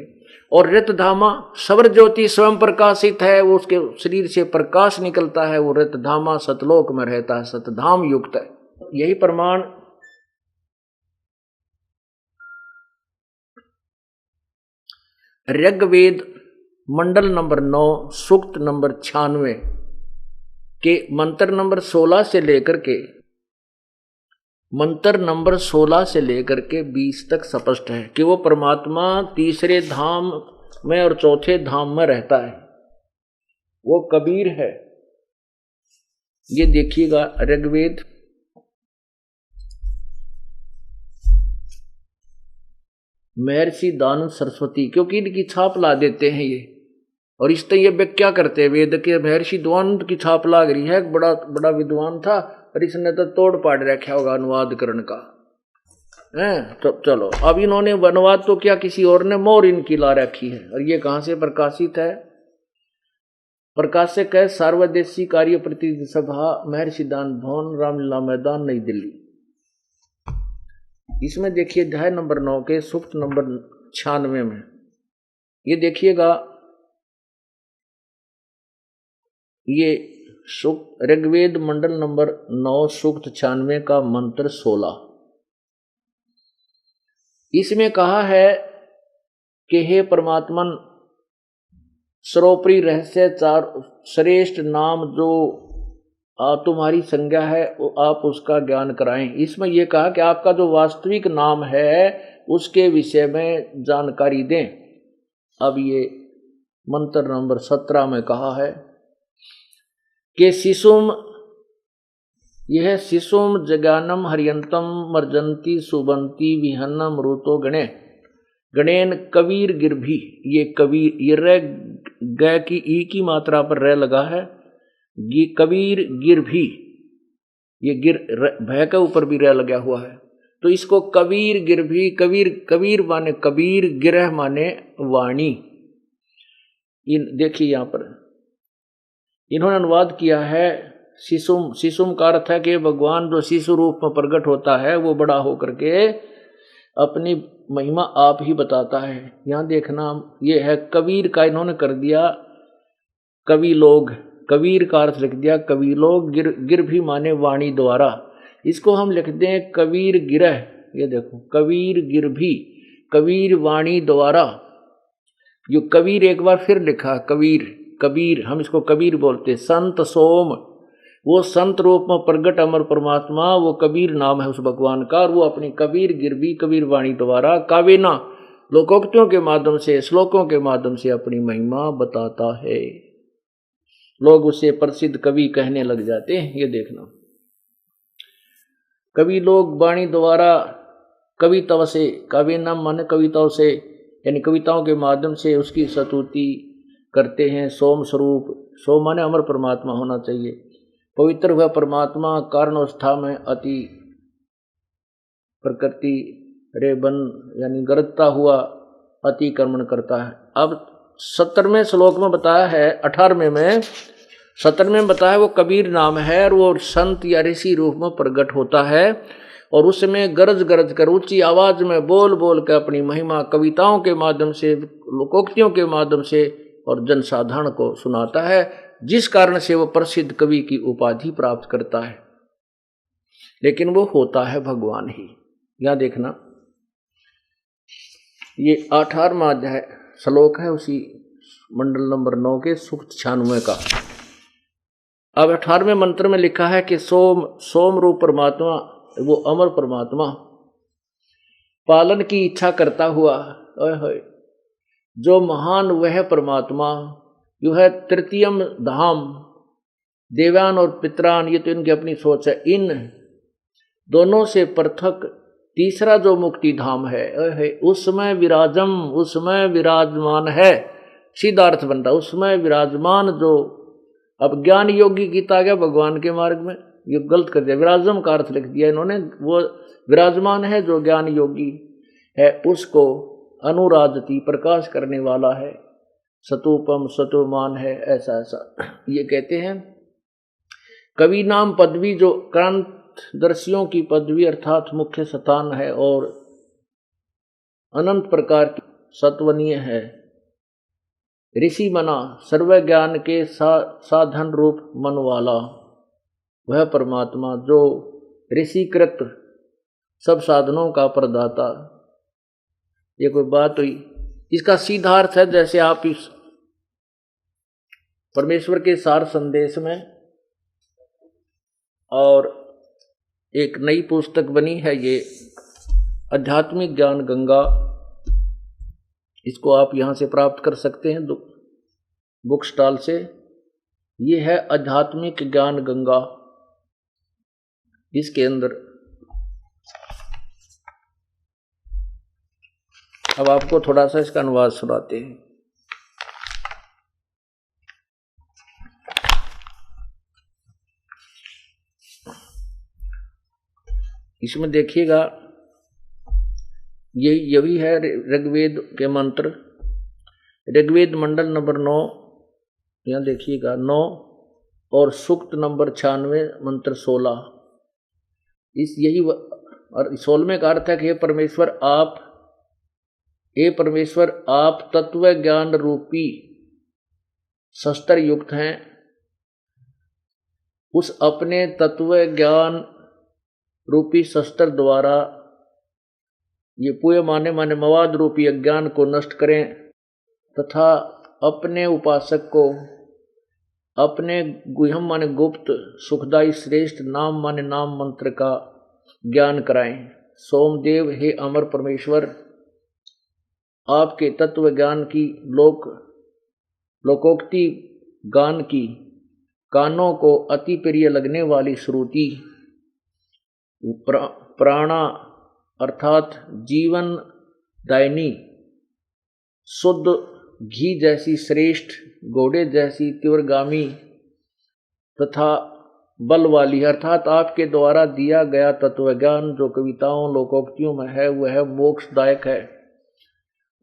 और रतधामा सवर ज्योति स्वयं प्रकाशित है, वो उसके शरीर से प्रकाश निकलता है, वो रतधामा सतलोक में रहता है, सतधाम युक्त है। यही प्रमाण ऋग्वेद मंडल नंबर 9 सूक्त नंबर 96 के मंत्र नंबर 16 से लेकर के, मंत्र नंबर 16 से लेकर के 20 तक स्पष्ट है कि वो परमात्मा तीसरे धाम में और चौथे धाम में रहता है, वो कबीर है। ये देखिएगा ऋग्वेद महर्षि दानव सरस्वती, क्योंकि इनकी छाप ला देते हैं ये, और इस तरह ये व्याख्या करते हैं वेद के। महर्षि द्वानंद की छाप लाग रही है, बड़ा बड़ा विद्वान था, और इसने तो तोड़ पाड़ रखा होगा अनुवाद करण का है। तो चलो, अब इन्होंने अनुवाद तो क्या, किसी और ने मोर इनकी ला रखी है। और ये कहाँ से प्रकाशित है? प्रकाशक है सार्वदेशी कार्य प्रतिनिधि सभा, महर्षि दान भवन, रामलीला मैदान, नई दिल्ली। इसमें देखिए अध्याय नंबर 9 के सूक्त नंबर 96 में ये देखिएगा, ये ऋग्वेद मंडल नंबर 9 सूक्त 96 का मंत्र 16। इसमें कहा है कि हे परमात्मन, सर्वोपरि रहस्य चार श्रेष्ठ नाम जो तुम्हारी संज्ञा है, आप उसका ज्ञान कराएं। इसमें यह कहा कि आपका जो वास्तविक नाम है उसके विषय में जानकारी दें। अब ये मंत्र नंबर 17 में कहा है कि शिशुम, यह शिशुम जगानम हरियंतम मर्जंती सुबंती विहन्नम ऋतो गणे गणेन कबीर गिरभी। ये कबीर, ये रे ग की ई की मात्रा पर रे लगा है, कबीर गिरभी, ये गिर भय के ऊपर भी रे लगा हुआ है, तो इसको कबीर गिरभी। कबीर, कबीर माने कबीर, गिरह माने वाणी। इन देखिए यहाँ पर इन्होंने अनुवाद किया है शिशुम। शिशुम का अर्थ है कि भगवान जो शिशु रूप में प्रकट होता है वो बड़ा होकर के अपनी महिमा आप ही बताता है। यहाँ देखना, ये है कबीर का इन्होंने कर दिया कवि लोग, कबीर का अर्थ लिख दिया कवि लोग। गिर भी माने वाणी द्वारा, इसको हम लिख दें कबीर गिरह। ये देखो कबीर गिर भी, कबीर वाणी द्वारा। जो कबीर एक बार फिर लिखा कबीर, कबीर हम इसको कबीर बोलते। संत सोम, वो संत रूप में प्रगट अमर परमात्मा, वो कबीर नाम है उस भगवान का, और वो अपनी कबीर गिरवी कबीर वाणी द्वारा कावेना लोकोक्तियों के माध्यम से, श्लोकों के माध्यम से अपनी महिमा बताता है। लोग उसे प्रसिद्ध कवि कहने लग जाते हैं। ये देखना, कवि लोग वाणी द्वारा कविता से, कावेना माने कविताओं से, यानी कविताओं के माध्यम से उसकी स्तुति करते हैं। सोम स्वरूप, सोम माने अमर परमात्मा होना चाहिए। पवित्र हुआ परमात्मा कारणवस्था में अति प्रकृति रेबन यानी गरजता हुआ अतिक्रमण करता है। अब 17वें श्लोक में बताया है, 18वें में 17वें में बताया वो कबीर नाम है, और वो संत या ऋषि रूप में प्रकट होता है, और उसमें गरज गरज कर ऊंची आवाज में बोल बोल कर अपनी महिमा कविताओं के माध्यम से, लोकोक्तियों के माध्यम से और जनसाधारण को सुनाता है, जिस कारण से वो प्रसिद्ध कवि की उपाधि प्राप्त करता है। लेकिन वो होता है भगवान ही। यहां देखना, ये 18वां अध्याय श्लोक है उसी मंडल नंबर 9 के सूक्त 96 का। अब 18वें मंत्र में लिखा है कि सोम रूप परमात्मा, वो अमर परमात्मा पालन की इच्छा करता हुआ, जो महान वह परमात्मा, यो है तृतीयम धाम, देवान और पितरान, ये तो इनकी अपनी सोच है, इन दोनों से पृथक तीसरा जो मुक्ति धाम है, उसमें विराजमान है। सीधा अर्थ बनता, उसमें विराजमान जो, अब ज्ञान योगी गीता गया भगवान के मार्ग में, ये गलत कर दिया, विराजम का अर्थ लिख दिया इन्होंने। वो विराजमान है जो ज्ञान योगी है, उसको अनुराजती प्रकाश करने वाला है, सतुपम सतुमान है, ऐसा ऐसा ये कहते हैं। कवि नाम पदवी जो क्रांतदर्शियों की पदवी अर्थात मुख्य स्थान है, और अनंत प्रकार की सत्वनीय है। ऋषि मना सर्व ज्ञान के साधन रूप मन वाला वह परमात्मा, जो ऋषिकृत सब साधनों का प्रदाता। ये कोई बात हुई? इसका सीधा अर्थ है, जैसे आप इस परमेश्वर के सार संदेश में, और एक नई पुस्तक बनी है ये आध्यात्मिक ज्ञान गंगा, इसको आप यहाँ से प्राप्त कर सकते हैं बुक स्टॉल से। ये है आध्यात्मिक ज्ञान गंगा। इसके अंदर अब आपको थोड़ा सा इसका अनुवाद सुनाते हैं। इसमें देखिएगा, यही है ऋग्वेद के मंत्र, ऋग्वेद मंडल नंबर 9, यहाँ देखिएगा 9, और सूक्त नंबर 96 मंत्र 16। इस यही 16वें का अर्थ है कि हे परमेश्वर आप तत्व ज्ञान रूपी शस्त्र युक्त हैं। उस अपने तत्व ज्ञान रूपी शस्त्र द्वारा ये पूय माने मवाद रूपी अज्ञान को नष्ट करें, तथा अपने उपासक को अपने गुह्यम माने गुप्त सुखदायी श्रेष्ठ नाम माने नाम मंत्र का ज्ञान कराएं। सोमदेव हे अमर परमेश्वर, आपके तत्व ज्ञान की लोकोक्ति गान की कानों को अति प्रिय लगने वाली श्रुति प्राणा अर्थात जीवन दायिनी शुद्ध घी जैसी श्रेष्ठ घोड़े जैसी तीव्रगामी तथा बल वाली अर्थात आपके द्वारा दिया गया तत्व ज्ञान जो कविताओं लोकोक्तियों में है वह मोक्षदायक है।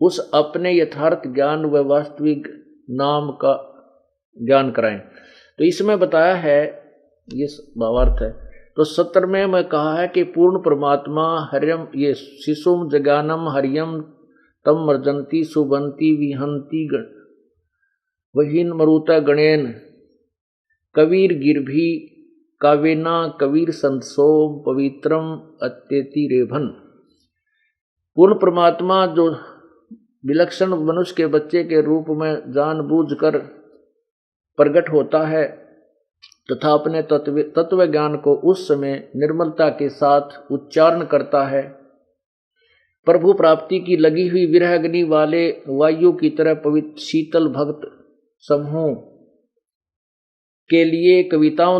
उस अपने यथार्थ ज्ञान व वास्तविक नाम का ज्ञान कराएं। तो इसमें बताया है, ये भावार्थ है। तो 17वें में कहा है कि पूर्ण परमात्मा हरियम, ये शिशुम जगानम हरियम तम मर्जंती सुबंती विहंती वहीन मरुता गणेन कबीर गिरभी कावेना कबीर संतसोम पवित्रम अत्यति रेभन। पूर्ण परमात्मा जो विलक्षण मनुष्य के बच्चे के रूप में जानबूझकर प्रकट होता है, तथा अपने तत्व ज्ञान को उस समय निर्मलता के साथ उच्चारण करता है। प्रभु प्राप्ति की लगी हुई विरह अग्नि वाले वायु की तरह पवित्र शीतल भक्त समूह के लिए कविताओं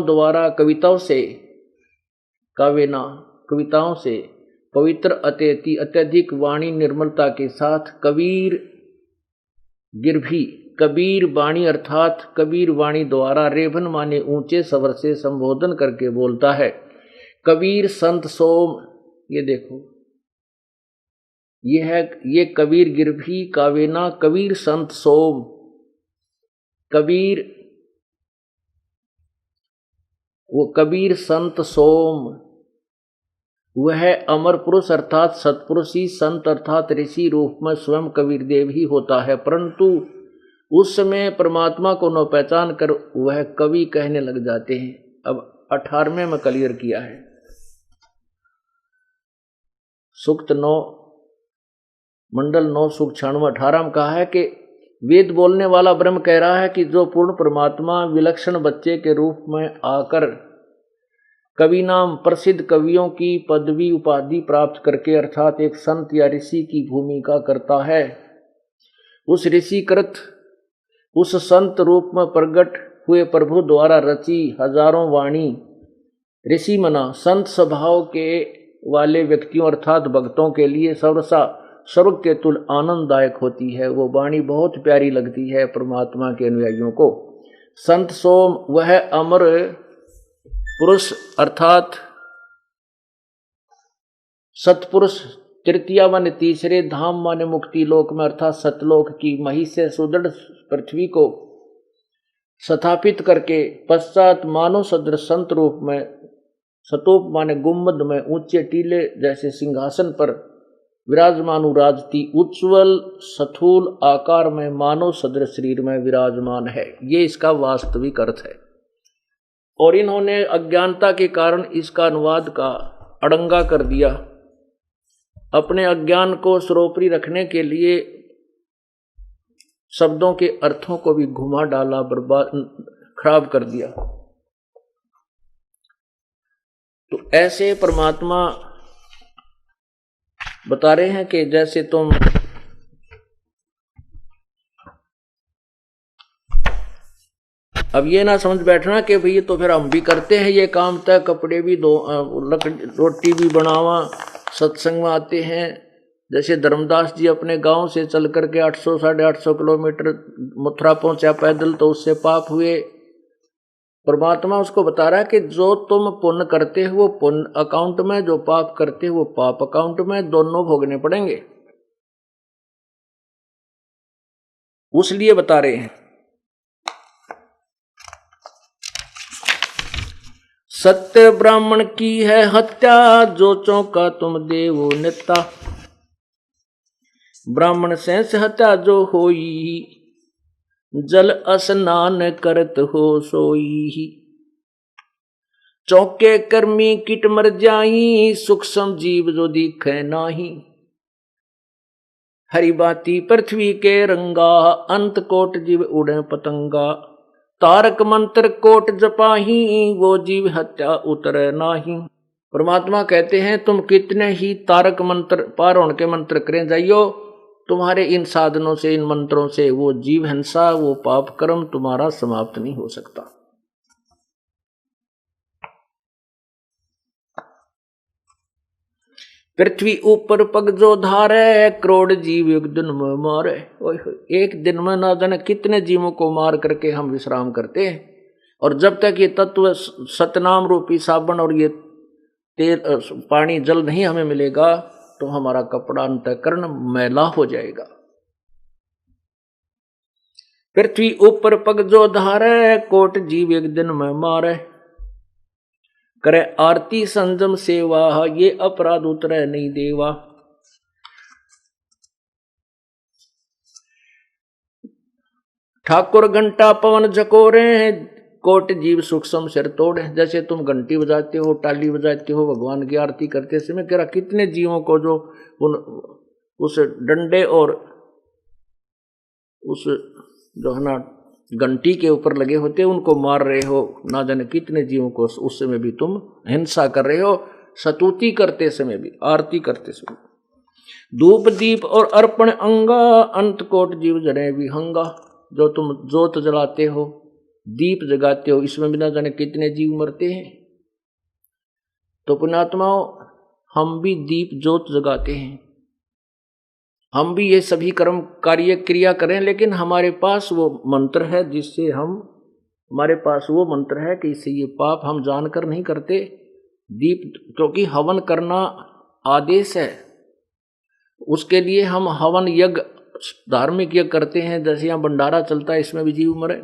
से पवित्र अत्यधिक वाणी निर्मलता के साथ कबीर वाणी अर्थात कबीर वाणी द्वारा रेभन माने ऊंचे स्वर से संबोधन करके बोलता है। कबीर संत सोम, ये देखो ये कबीर गिरभी कावेना कबीर संत सोम। कबीर संत सोम वह अमर पुरुष अर्थात सत्पुरुषी संत अर्थात ऋषि रूप में स्वयं कबीर देव ही होता है, परंतु उस समय परमात्मा को न पहचान कर वह कवि कहने लग जाते हैं। अब 18वें में क्लियर किया है। सूक्त 9 मंडल 9 सूक्त 96 18 में कहा है कि वेद बोलने वाला ब्रह्म कह रहा है कि जो पूर्ण परमात्मा विलक्षण बच्चे के रूप में आकर कवि नाम प्रसिद्ध कवियों की पदवी उपाधि प्राप्त करके अर्थात एक संत या ऋषि की भूमिका करता है, उस ऋषिकृत उस संत रूप में प्रकट हुए प्रभु द्वारा रची हजारों वाणी ऋषि मना संत स्वभाव के वाले व्यक्तियों अर्थात भक्तों के लिए सर्वसा स्वर्ग के तुल आनंददायक होती है। वो वाणी बहुत प्यारी लगती है परमात्मा के अनुयायियों को। संत सोम वह अमर पुरुष अर्थात सतपुरुष तृतीया माने तीसरे धाम माने मुक्ति लोक में अर्थात सतलोक की मही से सुदृढ़ पृथ्वी को स्थापित करके पश्चात मानव सदृश संत रूप में सतोप माने गुम्बद में ऊंचे टीले जैसे सिंहासन पर विराजमान राजती उज्ज्वल स्थूल आकार में मानव सदृश शरीर में विराजमान है। ये इसका वास्तविक अर्थ है। और इन्होंने अज्ञानता के कारण इसका अनुवाद का अड़ंगा कर दिया। अपने अज्ञान को सरोपरी रखने के लिए शब्दों के अर्थों को भी घुमा डाला, बर्बाद खराब कर दिया। तो ऐसे परमात्मा बता रहे हैं कि जैसे तुम अब ये ना समझ बैठना कि भई तो फिर हम भी करते हैं ये काम, तय कपड़े भी धो, रोटी भी बनावा, सत्संग में आते हैं। जैसे धर्मदास जी अपने गांव से चल करके 800 850 किलोमीटर मथुरा पहुंचा पैदल, तो उससे पाप हुए। परमात्मा उसको बता रहा है कि जो तुम पुण्य करते हो वो पुण्य अकाउंट में, जो पाप करते हो वो पाप अकाउंट में, दोनों भोगने पड़ेंगे। उसलिए बता रहे हैं सत्य ब्राह्मण की है हत्या, जो चौंका तुम देवो नेता। ब्राह्मण से हत्या जो होई, जल स्नान करत हो सोई। चौके कर्मी किट मर जाई, सूक्ष्म जीव जो दिखे नाही। हरि बाती पृथ्वी के रंगा, अंत कोट जीव उड़े पतंगा। तारक मंत्र कोट जपाही, वो जीव हत्या उतरे नाही। परमात्मा कहते हैं तुम कितने ही तारक मंत्र पार होने के मंत्र करें जाइयो, तुम्हारे इन साधनों से इन मंत्रों से वो जीव हिंसा वो पाप कर्म तुम्हारा समाप्त नहीं हो सकता। पृथ्वी ऊपर पग जो धारे, करोड़ जीव एक दिन में मारे। एक दिन में ना जाने कितने जीवों को मार करके हम विश्राम करते हैं। और जब तक ये तत्व सतनाम रूपी साबुन और ये तेल पानी जल नहीं हमें मिलेगा, तो हमारा कपड़ा अंतःकरण मैला हो जाएगा। पृथ्वी ऊपर पग जो धारे, कोट जीव एक दिन में मारे। करे आरती संजम सेवा, ये अपराध उतरे नहीं देवा। ठाकुर घंटा पवन झकोरे, कोट जीव सूक्ष्म सिर तोड़े। जैसे तुम घंटी बजाते हो, टाली बजाते हो, भगवान की आरती करते समय कह रहा कितने जीवों को जो उस डंडे और उस जो है ना घंटी के ऊपर लगे होते, उनको मार रहे हो, ना जाने कितने जीवों को उस समय भी तुम हिंसा कर रहे हो, स्तुति करते समय भी, आरती करते समय। धूप दीप और अर्पण अंगा, अंत कोट जीव जने विहंगा। जो तुम जोत जलाते हो, दीप जगाते हो, इसमें भी ना जाने कितने जीव मरते हैं। तो पुण्यात्माओं, हम भी दीप जोत जगाते हैं, हम भी ये सभी कर्म कार्य क्रिया करें, लेकिन हमारे पास वो मंत्र है जिससे हमारे पास वो मंत्र है कि इससे ये पाप हम जानकर नहीं करते। दीप, क्योंकि हवन करना आदेश है, उसके लिए हम हवन यज्ञ, धार्मिक यज्ञ करते हैं। जैसे यहाँ भंडारा चलता है, इसमें भी जीव मरे।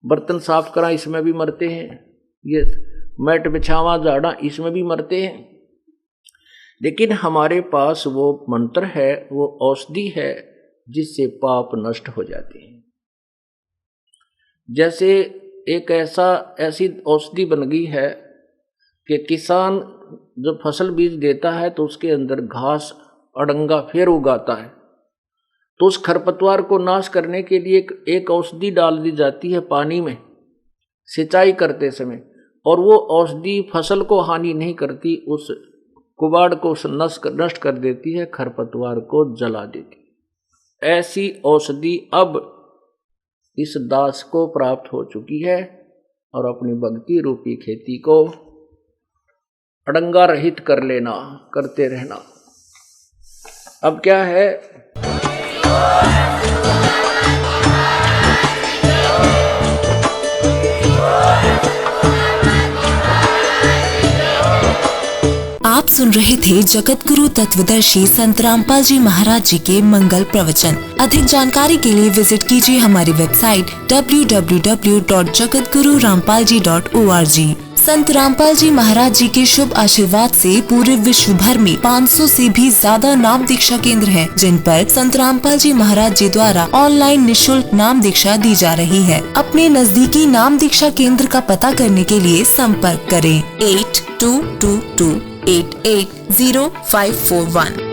बर्तन साफ करा, इसमें भी मरते हैं। ये मैट बिछावा झाड़ा, इसमें भी मरते हैं। लेकिन हमारे पास वो मंत्र है, वो औषधि है जिससे पाप नष्ट हो जाते हैं। जैसे एक ऐसी औषधि बन गई है कि किसान जब फसल बीज देता है तो उसके अंदर घास अड़ंगा फिर उगाता है, तो उस खरपतवार को नाश करने के लिए एक औषधि डाल दी जाती है पानी में सिंचाई करते समय, और वो औषधि फसल को हानि नहीं करती, उस कुबाड़ को नष्ट कर देती है, खरपतवार को जला देती। ऐसी औषधि अब इस दास को प्राप्त हो चुकी है और अपनी भक्ति रूपी खेती को अड़ंगा रहित कर लेना, करते रहना। अब क्या है, आप सुन रहे थे जगत गुरु तत्वदर्शी संत रामपाल जी महाराज जी के मंगल प्रवचन। अधिक जानकारी के लिए विजिट कीजिए हमारी वेबसाइट www.jagatgururampalji.org। संत रामपाल जी महाराज जी के शुभ आशीर्वाद से पूरे विश्व भर में 500 से भी ज्यादा नाम दीक्षा केंद्र हैं, जिन पर संत रामपाल जी महाराज जी द्वारा ऑनलाइन निःशुल्क नाम दीक्षा दी जा रही है। अपने नजदीकी नाम दीक्षा केंद्र का पता करने के लिए संपर्क करें 8222880541।